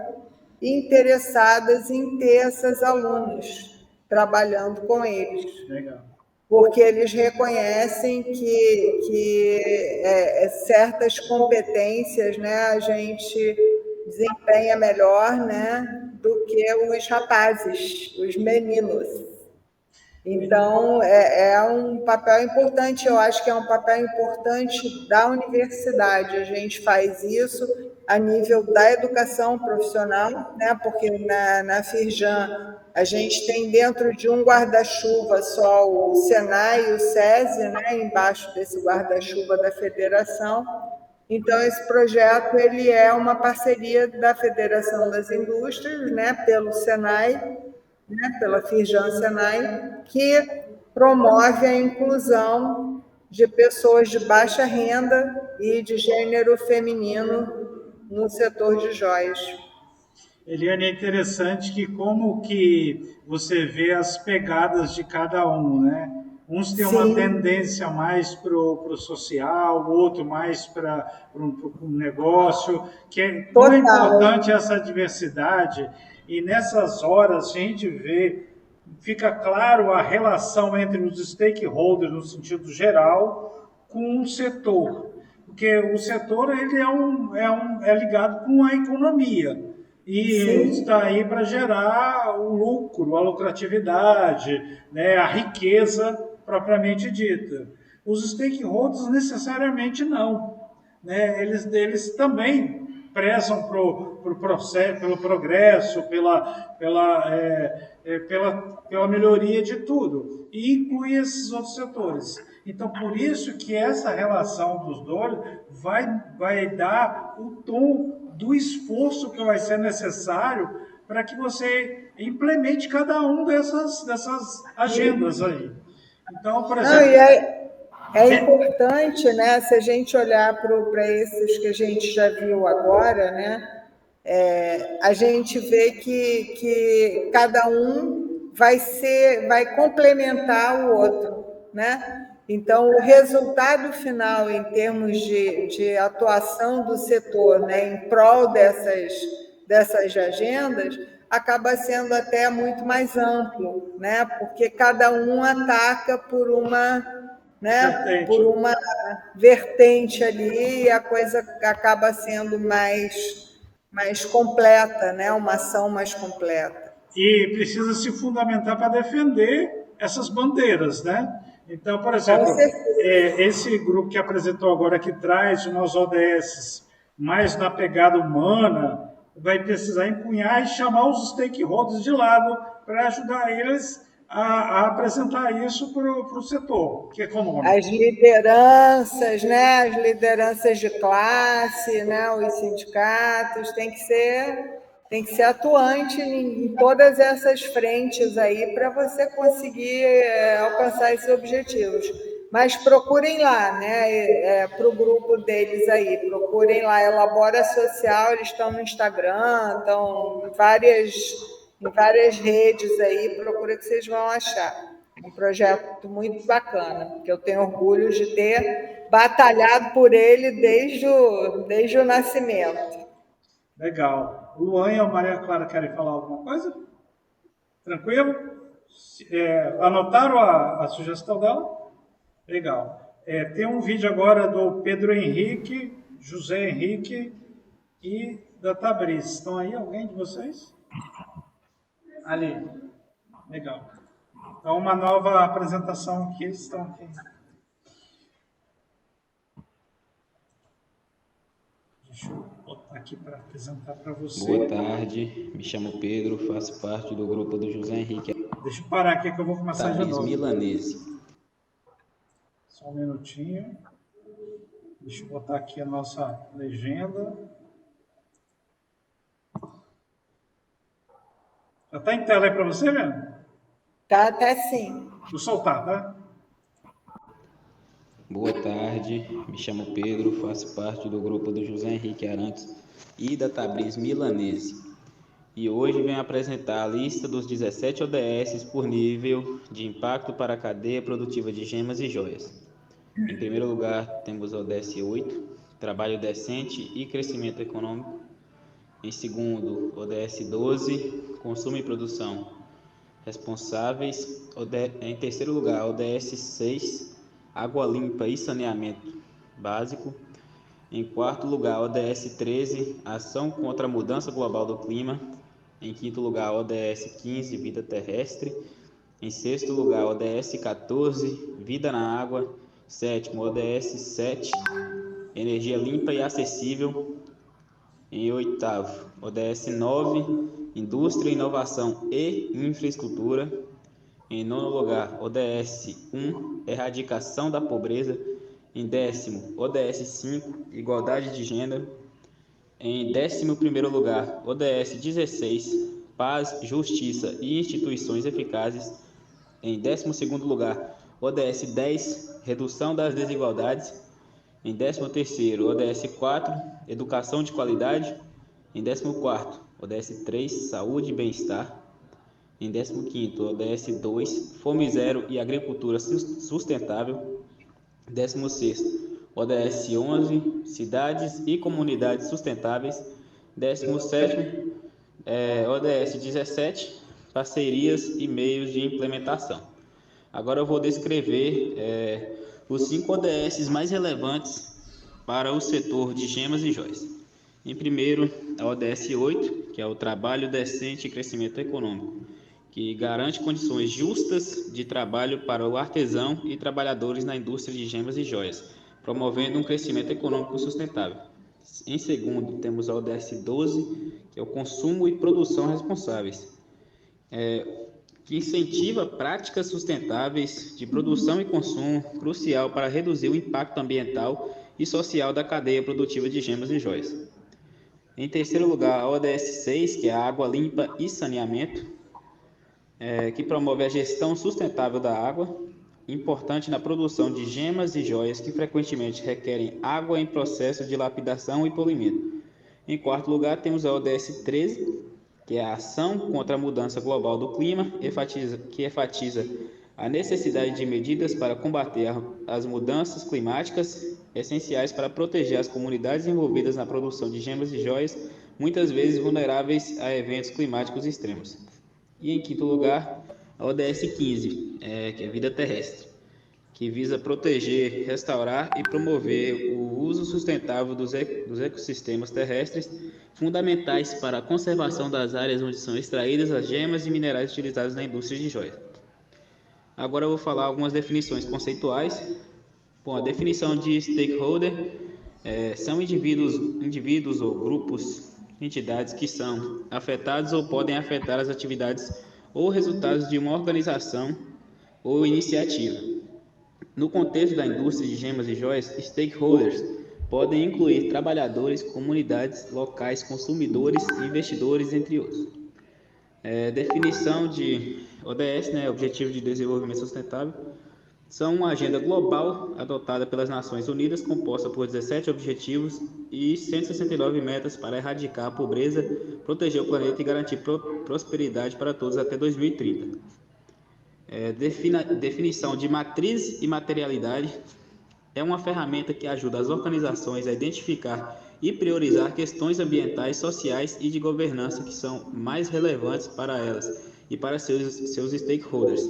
S2: interessadas em ter essas alunas trabalhando com eles.
S1: Legal.
S2: Porque eles reconhecem que certas competências, né, a gente desempenha melhor, né, do que os rapazes, os meninos. Então, é um papel importante, eu acho que é um papel importante da universidade. A gente faz isso a nível da educação profissional, né? Porque na Firjan a gente tem dentro de um guarda-chuva só o Senai e o SESI, né? Embaixo desse guarda-chuva da federação. Então, esse projeto ele é uma parceria da Federação das Indústrias, né? Pelo Senai, né, pela Firjan Senai, que promove a inclusão de pessoas de baixa renda e de gênero feminino no setor de joias.
S1: Eliane, é interessante que como que você vê as pegadas de cada um, né? Uns têm uma tendência mais para o social, o outro mais para um negócio, que é tão importante essa diversidade. E nessas horas a gente vê, fica claro a relação entre os stakeholders, no sentido geral, com o setor. Porque o setor ele é ligado com a economia. E está aí para gerar o lucro, a lucratividade, né, a riqueza propriamente dita. Os stakeholders necessariamente não. Né? Eles também prezam pelo processo, pelo progresso, pela melhoria de tudo, e inclui esses outros setores. Então, por isso que essa relação dos dois vai dar o tom do esforço que vai ser necessário para que você implemente cada um dessas agendas aí. Então, por exemplo...
S2: É importante, né, se a gente olhar para esses que a gente já viu agora, né, a gente vê que cada um vai complementar o outro, né? Então, o resultado final, em termos de atuação do setor, né, em prol dessas agendas, acaba sendo até muito mais amplo, né? Porque cada um ataca por uma vertente ali e a coisa acaba sendo mais completa, né? Uma ação mais completa.
S1: E precisa se fundamentar para defender essas bandeiras, né? Então, por exemplo, esse grupo que apresentou agora, que traz os ODS mais na pegada humana, vai precisar empunhar e chamar os stakeholders de lado para ajudar eles a apresentar isso para o setor que é econômico.
S2: As lideranças, né? As lideranças de classe, né? Os sindicatos, tem que ser atuante em todas essas frentes aí para você conseguir alcançar esses objetivos. Mas procurem lá, né? Para o grupo deles aí, procurem lá, Elabora Social, eles estão no Instagram, estão em várias redes aí, procura que vocês vão achar. Um projeto muito bacana, que eu tenho orgulho de ter batalhado por ele desde o nascimento.
S1: Legal. O Luan e a Maria Clara querem falar alguma coisa? Tranquilo? Anotaram a sugestão dela? Legal. Tem um vídeo agora do Pedro Henrique, José Henrique e da Tabriz. Estão aí alguém de vocês? Ali. Legal. Então, uma nova apresentação aqui. Eles estão aqui. Deixa eu botar aqui para apresentar para você.
S7: Boa tarde, me chamo Pedro, faço parte do grupo do José Henrique.
S1: Deixa eu parar aqui que eu vou começar de novo.
S7: Milanese.
S1: Só um minutinho. Deixa eu botar aqui a nossa legenda. Já está em tela aí para você, velho?
S2: Tá sim.
S1: Vou soltar, tá?
S7: Boa tarde, me chamo Pedro, faço parte do grupo do José Henrique Arantes e da Tabriz Milanese. E hoje venho apresentar a lista dos 17 ODS por nível de impacto para a cadeia produtiva de gemas e joias. Em primeiro lugar, temos o ODS 8, trabalho decente e crescimento econômico. Em segundo, ODS 12, consumo e produção responsáveis. Em terceiro lugar, ODS 6, água limpa e saneamento básico. Em quarto lugar, ODS 13, ação contra a mudança global do clima. Em quinto lugar, ODS 15, vida terrestre. Em sexto lugar, ODS 14, vida na água. Sétimo, ODS 7, energia limpa e acessível. Em oitavo, ODS 9, indústria, inovação e infraestrutura. Em nono lugar, ODS 1, erradicação da pobreza. Em décimo, ODS 5, igualdade de gênero. Em 11º lugar, ODS 16, paz, justiça e instituições eficazes. Em 12º lugar, ODS 10, redução das desigualdades. Em 13º, ODS 4, educação de qualidade. Em 14º, ODS 3, saúde e bem-estar. Em 15º, ODS 2, fome zero e agricultura sustentável. 16º, ODS 11, cidades e comunidades sustentáveis. 17º, ODS 17, parcerias e meios de implementação. Agora eu vou descrever os 5 ODS mais relevantes para o setor de gemas e joias. Em primeiro, a ODS 8, que é o trabalho decente e crescimento econômico, que garante condições justas de trabalho para o artesão e trabalhadores na indústria de gemas e joias, promovendo um crescimento econômico sustentável. Em segundo, temos a ODS 12, que é o consumo e produção responsáveis, que incentiva práticas sustentáveis de produção e consumo, crucial para reduzir o impacto ambiental e social da cadeia produtiva de gemas e joias. Em terceiro lugar, a ODS 6, que é a água limpa e saneamento, que promove a gestão sustentável da água, importante na produção de gemas e joias que frequentemente requerem água em processo de lapidação e polimento. Em quarto lugar, temos a ODS 13, que é a Ação contra a Mudança Global do Clima, que enfatiza a necessidade de medidas para combater as mudanças climáticas essenciais para proteger as comunidades envolvidas na produção de gemas e joias, muitas vezes vulneráveis a eventos climáticos extremos. E em quinto lugar, a ODS 15, que é Vida Terrestre, que visa proteger, restaurar e promover o uso sustentável dos ecossistemas terrestres, fundamentais para a conservação das áreas onde são extraídas as gemas e minerais utilizados na indústria de joias. Agora eu vou falar algumas definições conceituais. Bom, a definição de stakeholder são indivíduos ou grupos, entidades que são afetados ou podem afetar as atividades ou resultados de uma organização ou iniciativa. No contexto da indústria de gemas e joias, stakeholders podem incluir trabalhadores, comunidades, locais, consumidores, investidores, entre outros. Definição de ODS, Objetivo de Desenvolvimento Sustentável, são uma agenda global adotada pelas Nações Unidas, composta por 17 objetivos e 169 metas para erradicar a pobreza, proteger o planeta e garantir prosperidade para todos até 2030. Definição de matriz e materialidade é uma ferramenta que ajuda as organizações a identificar e priorizar questões ambientais, sociais e de governança que são mais relevantes para elas e para seus stakeholders.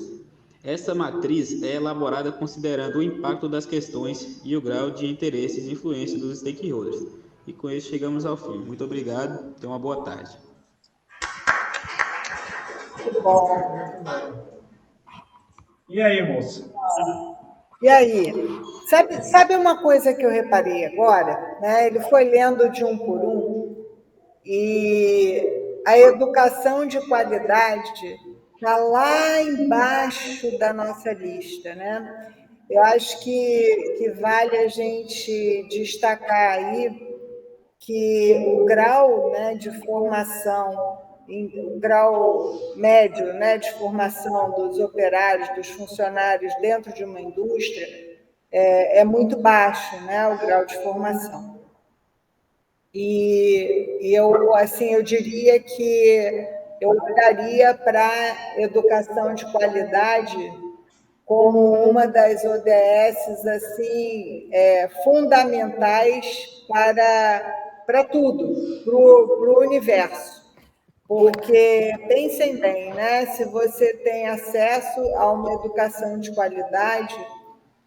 S7: Essa matriz é elaborada considerando o impacto das questões e o grau de interesses e influência dos stakeholders. E com isso chegamos ao fim. Muito obrigado, tenha uma boa tarde.
S2: Muito bom.
S1: E aí, moça?
S2: E aí? Sabe uma coisa que eu reparei agora? Né? Ele foi lendo de um por um e a educação de qualidade está lá embaixo da nossa lista, né? Eu acho que vale a gente destacar aí que o grau, né, de formação, o grau médio, né, de formação dos operários, dos funcionários dentro de uma indústria é muito baixo, né, o grau de formação. E eu diria que eu olharia para a educação de qualidade como uma das ODS assim, fundamentais para tudo, para o universo. Porque, pensem bem, né? Se você tem acesso a uma educação de qualidade,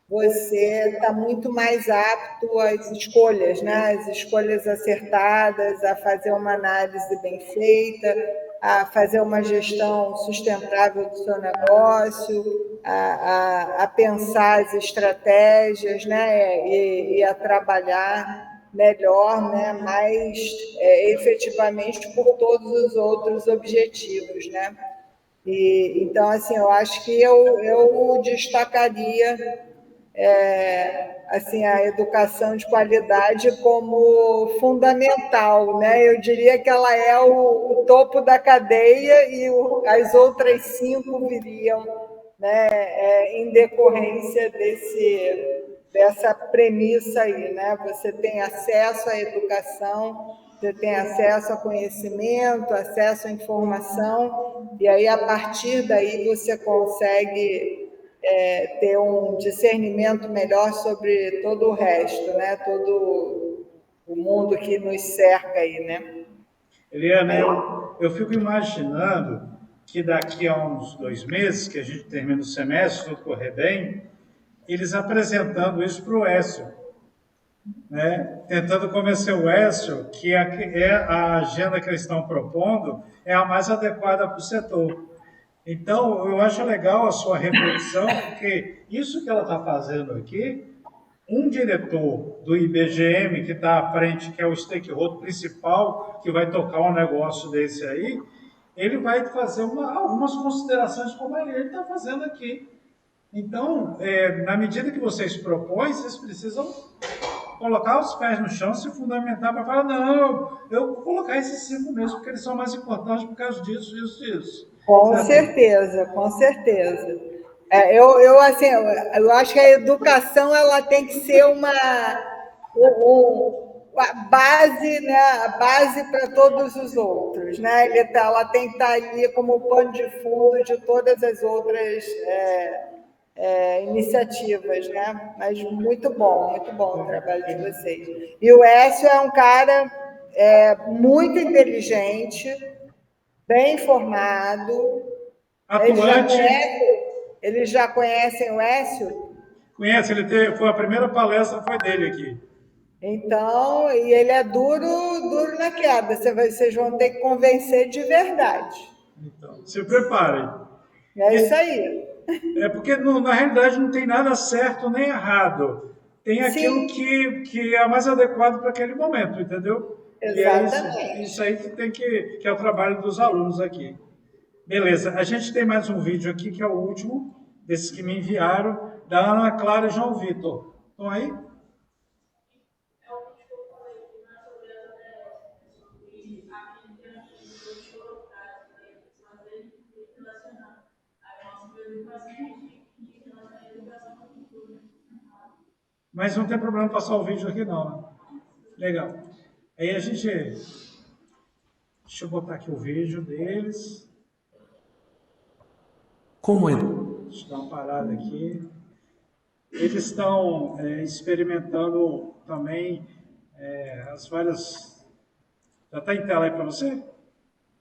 S2: você está muito mais apto às escolhas, né? Às escolhas acertadas, a fazer uma análise bem feita, a fazer uma gestão sustentável do seu negócio, a pensar as estratégias, né? E a trabalhar melhor, né? Mais efetivamente por todos os outros objetivos, né? Então, assim, eu acho que eu destacaria assim, a educação de qualidade como fundamental, né? Eu diria que ela é o topo da cadeia e as outras 5 viriam, né, em decorrência dessa premissa aí, né? Você tem acesso à educação, você tem acesso a conhecimento, acesso à informação, e aí, a partir daí, você consegue ter um discernimento melhor sobre todo o resto, né? Todo o mundo que nos cerca aí, né?
S1: Eliana, eu fico imaginando que daqui a uns 2 meses, que a gente termina o semestre, tudo correr bem, eles apresentando isso para o Écio, né? Tentando convencer o Écio que a agenda que eles estão propondo é a mais adequada para o setor. Então, eu acho legal a sua reflexão, porque isso que ela está fazendo aqui, um diretor do IBGM que está à frente, que é o stakeholder principal, que vai tocar um negócio desse aí, ele vai fazer algumas considerações como ele está fazendo aqui. Então, na medida que vocês propõem, vocês precisam colocar os pés no chão, se fundamentar para falar, não, eu vou colocar esses 5 mesmo, porque eles são mais importantes por causa disso, isso, isso.
S2: Com certeza, com certeza. Eu acho que a educação ela tem que ser a base, né, a base para todos os outros, né? Ela tem que estar ali como pano de fundo de todas as outras iniciativas, né? Mas muito bom o trabalho de vocês. E o Écio é um cara muito inteligente, bem informado.
S1: Atuante.
S2: Eles já conhecem o Écio?
S1: Conhece, foi a primeira palestra foi dele aqui.
S2: Então, e ele é duro na queda. Vocês vão ter que convencer de verdade.
S1: Então, se preparem.
S2: É isso aí.
S1: É porque, na realidade, não tem nada certo nem errado. Tem aquilo que é mais adequado para aquele momento, entendeu?
S2: Exatamente.
S1: E é isso aí que é o trabalho dos alunos aqui. Beleza, a gente tem mais um vídeo aqui, que é o último, desses que me enviaram, da Ana Clara e João Vitor. Estão aí? Mas não tem problema passar o vídeo aqui não, né? Legal. Aí a gente... Deixa eu botar aqui o vídeo deles.
S8: Como é?
S1: Deixa eu dar uma parada aqui. Eles estão experimentando também as várias... Já está em tela aí para você?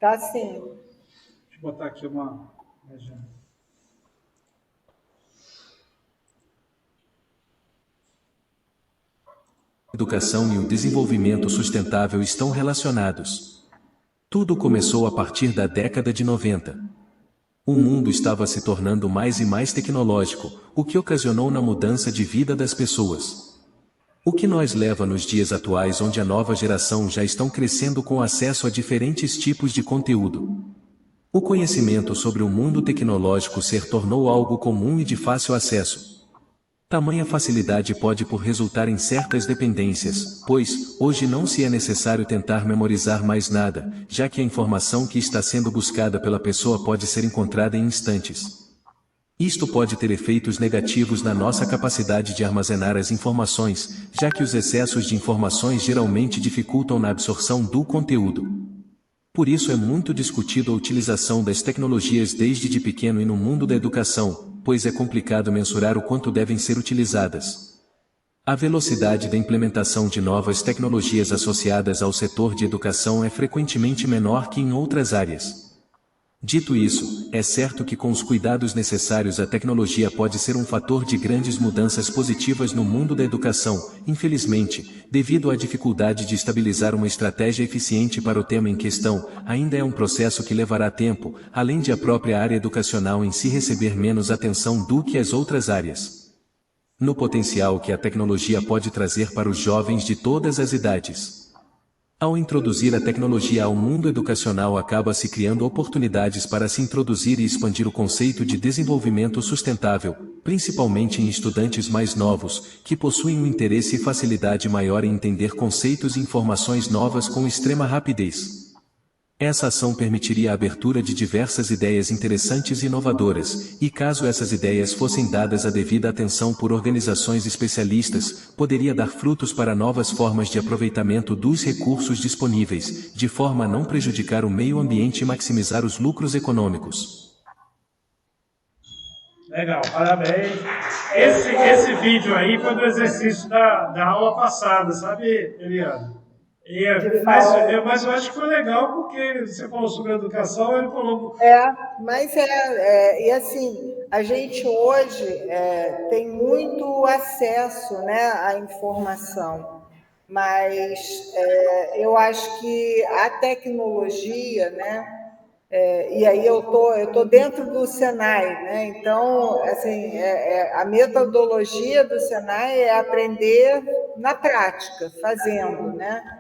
S2: Tá sim.
S1: Deixa eu botar aqui uma...
S8: Educação e o desenvolvimento sustentável estão relacionados. Tudo começou a partir da década de 90. O mundo estava se tornando mais e mais tecnológico, o que ocasionou na mudança de vida das pessoas. O que nos leva nos dias atuais onde a nova geração já estão crescendo com acesso a diferentes tipos de conteúdo. O conhecimento sobre o mundo tecnológico se tornou algo comum e de fácil acesso. Tamanha facilidade pode resultar em certas dependências, pois, hoje não se é necessário tentar memorizar mais nada, já que a informação que está sendo buscada pela pessoa pode ser encontrada em instantes. Isto pode ter efeitos negativos na nossa capacidade de armazenar as informações, já que os excessos de informações geralmente dificultam na absorção do conteúdo. Por isso é muito discutido a utilização das tecnologias desde de pequeno e no mundo da educação, pois é complicado mensurar o quanto devem ser utilizadas. A velocidade da implementação de novas tecnologias associadas ao setor de educação é frequentemente menor que em outras áreas. Dito isso, é certo que com os cuidados necessários a tecnologia pode ser um fator de grandes mudanças positivas no mundo da educação. Infelizmente, devido à dificuldade de estabilizar uma estratégia eficiente para o tema em questão, ainda é um processo que levará tempo, além de a própria área educacional em si receber menos atenção do que as outras áreas. No potencial que a tecnologia pode trazer para os jovens de todas as idades. Ao introduzir a tecnologia ao mundo educacional acaba-se criando oportunidades para se introduzir e expandir o conceito de desenvolvimento sustentável, principalmente em estudantes mais novos, que possuem um interesse e facilidade maior em entender conceitos e informações novas com extrema rapidez. Essa ação permitiria a abertura de diversas ideias interessantes e inovadoras, e caso essas ideias fossem dadas a devida atenção por organizações especialistas, poderia dar frutos para novas formas de aproveitamento dos recursos disponíveis, de forma a não prejudicar o meio ambiente e maximizar os lucros econômicos.
S1: Legal, parabéns. Esse vídeo aí foi do exercício da aula passada, sabe, Eliana? Mas eu acho que foi legal porque você falou sobre educação, ele falou...
S2: E assim, a gente hoje tem muito acesso, né, à informação, mas eu acho que a tecnologia, né, e aí eu tô dentro do Senai, né? Então, assim, a metodologia do Senai é aprender na prática, fazendo, né?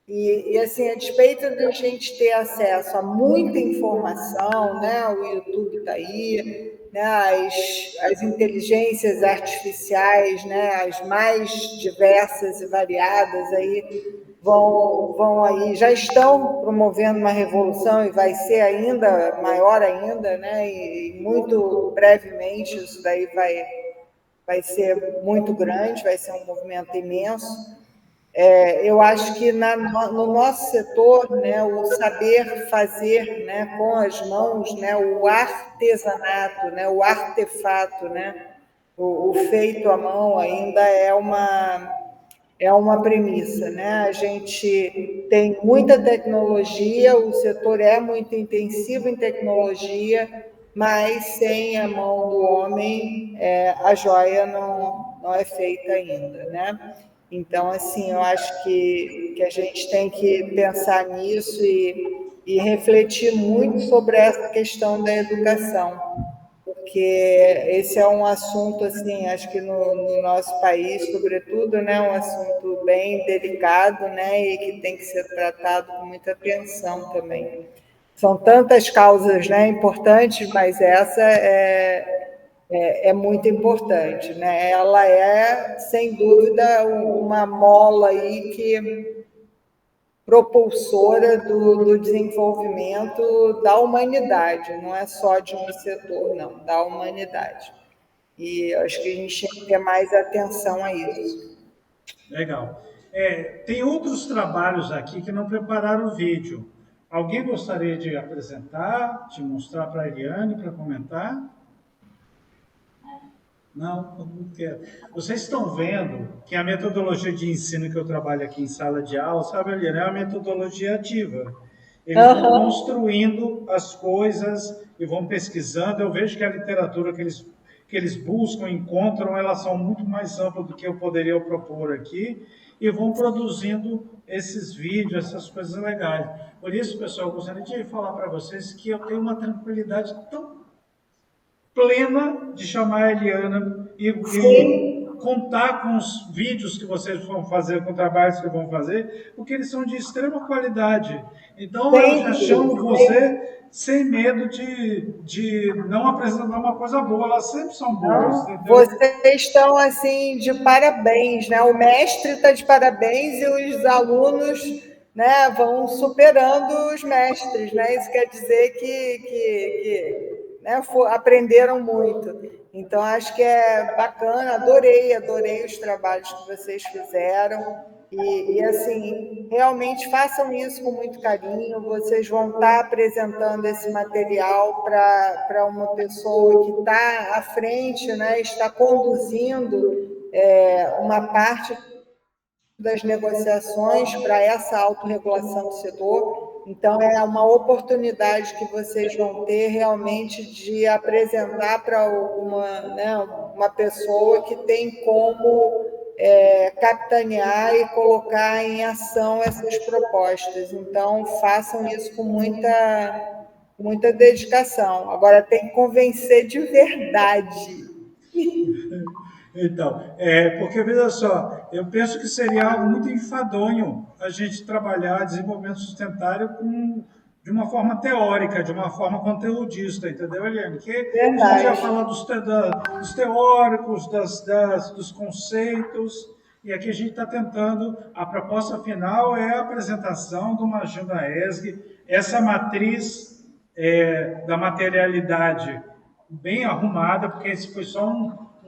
S2: E assim, a despeito de a gente ter acesso a muita informação, né? O YouTube está aí, né? As inteligências artificiais, né? As mais diversas e variadas aí vão aí, já estão promovendo uma revolução e vai ser ainda maior ainda, né? E muito brevemente isso daí vai ser muito grande, vai ser um movimento imenso. Eu acho que no nosso setor, né, o saber fazer, né, com as mãos, né, o artesanato, né, o artefato, né, o feito à mão ainda é uma premissa, né? A gente tem muita tecnologia, o setor é muito intensivo em tecnologia, mas sem a mão do homem, a joia não é feita ainda, né? Então, assim, eu acho que a gente tem que pensar nisso e refletir muito sobre essa questão da educação, porque esse é um assunto, assim, acho que no nosso país, sobretudo, né, um assunto bem delicado, né, e que tem que ser tratado com muita atenção também. São tantas causas, né, importantes, mas essa é muito importante, né? Ela é, sem dúvida, uma mola aí que propulsora do desenvolvimento da humanidade, não é só de um setor, não, da humanidade. E acho que a gente tem que ter mais atenção a isso.
S1: Legal. Tem outros trabalhos aqui que não prepararam o vídeo. Alguém gostaria de apresentar, de mostrar para a Eliane, para comentar? Não quero. Vocês estão vendo que a metodologia de ensino que eu trabalho aqui em sala de aula, sabe, Eliane, é uma metodologia ativa. Eles vão construindo as coisas e vão pesquisando. Eu vejo que a literatura que eles buscam, encontram, elas são muito mais amplas do que eu poderia propor aqui e vão produzindo esses vídeos, essas coisas legais. Por isso, pessoal, eu gostaria de falar para vocês que eu tenho uma tranquilidade tão plena de chamar a Eliana e contar com os vídeos que vocês vão fazer, com trabalhos que vão fazer, porque eles são de extrema qualidade. Então, eu já chamo você sem medo de não apresentar uma coisa boa, elas sempre são boas. Entendeu?
S2: Vocês estão, assim, de parabéns, né? O mestre está de parabéns e os alunos, né, vão superando os mestres, né? Isso quer dizer que né, aprenderam muito. Então, acho que é bacana, adorei os trabalhos que vocês fizeram. E assim, realmente façam isso com muito carinho. Vocês vão estar apresentando esse material para uma pessoa que está à frente, né, está conduzindo uma parte das negociações para essa autorregulação do setor. Então, é uma oportunidade que vocês vão ter realmente de apresentar para uma pessoa que tem como capitanear e colocar em ação essas propostas. Então, façam isso com muita dedicação. Agora, tem que convencer de verdade.
S1: Então, porque veja só, eu penso que seria algo muito enfadonho a gente trabalhar desenvolvimento sustentável de uma forma teórica, de uma forma conteudista, entendeu, Eliane? Que a gente já fala dos teóricos, dos conceitos, e aqui a gente está tentando, a proposta final é a apresentação de uma agenda ESG, essa matriz da materialidade bem arrumada, porque esse foi só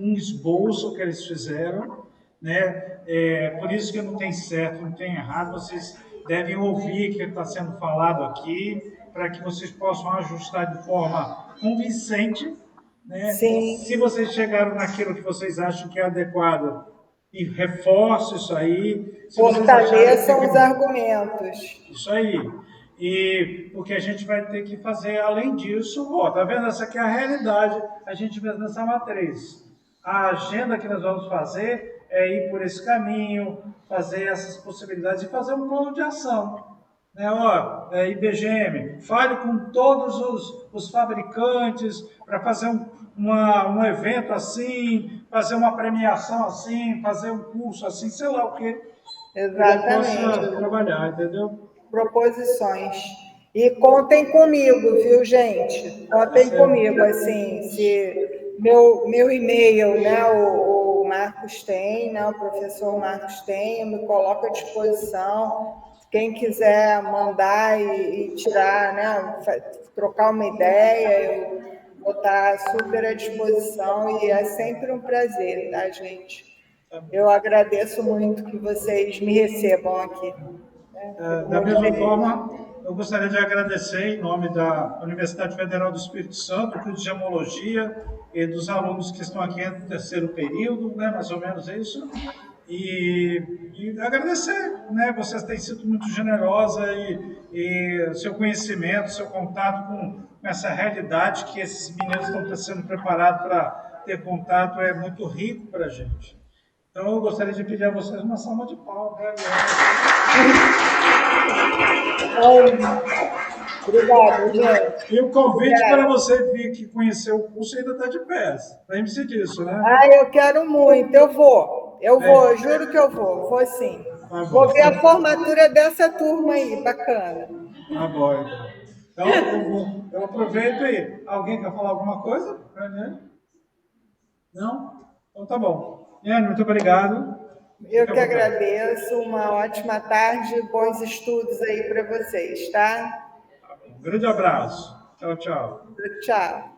S1: um esboço que eles fizeram, né? Por isso que não tem certo, não tem errado, vocês devem ouvir o que está sendo falado aqui, para que vocês possam ajustar de forma convincente, né?
S2: Sim.
S1: Se vocês chegaram naquilo que vocês acham que é adequado, e reforce isso aí.
S2: Fortaleçam os argumentos.
S1: Isso aí. E porque a gente vai ter que fazer, além disso, tá vendo? Essa aqui é a realidade, a gente vê nessa matriz. A agenda que nós vamos fazer é ir por esse caminho, fazer essas possibilidades e fazer um plano de ação. Né? IBGM, fale com todos os fabricantes para fazer um evento assim, fazer uma premiação assim, fazer um curso assim, sei lá o quê.
S2: Exatamente.
S1: Possa trabalhar, entendeu?
S2: Proposições. E contem comigo, viu, gente? Contem comigo, assim, se meu e-mail, né, o Marcos tem, né, o professor Marcos tem, eu me coloco à disposição. Quem quiser mandar e tirar, né, trocar uma ideia, eu vou estar super à disposição e é sempre um prazer, tá, gente? Eu agradeço muito que vocês me recebam aqui.
S1: Da mesma forma, eu gostaria de agradecer em nome da Universidade Federal do Espírito Santo, do curso de Gemologia e dos alunos que estão aqui no terceiro período, né, mais ou menos isso, e agradecer, né, vocês têm sido muito generosa e seu conhecimento, seu contato com essa realidade que esses meninos estão sendo preparados para ter contato é muito rico para a gente. Então, eu gostaria de pedir a vocês uma salva de palmas, né?
S2: Obrigada, gente.
S1: E o convite para você vir aqui conhecer o curso ainda está de pé. Lembre-se disso, né?
S2: Eu quero muito, eu vou, eu juro que eu vou sim. Vou ver a formatura dessa turma aí, bacana.
S1: Tá bom, então. Então, eu aproveito aí. Alguém quer falar alguma coisa? Não? Então tá bom. Muito obrigado.
S2: Eu que agradeço, uma ótima tarde, bons estudos aí para vocês, tá?
S1: Um grande abraço. Tchau, tchau.
S2: Tchau.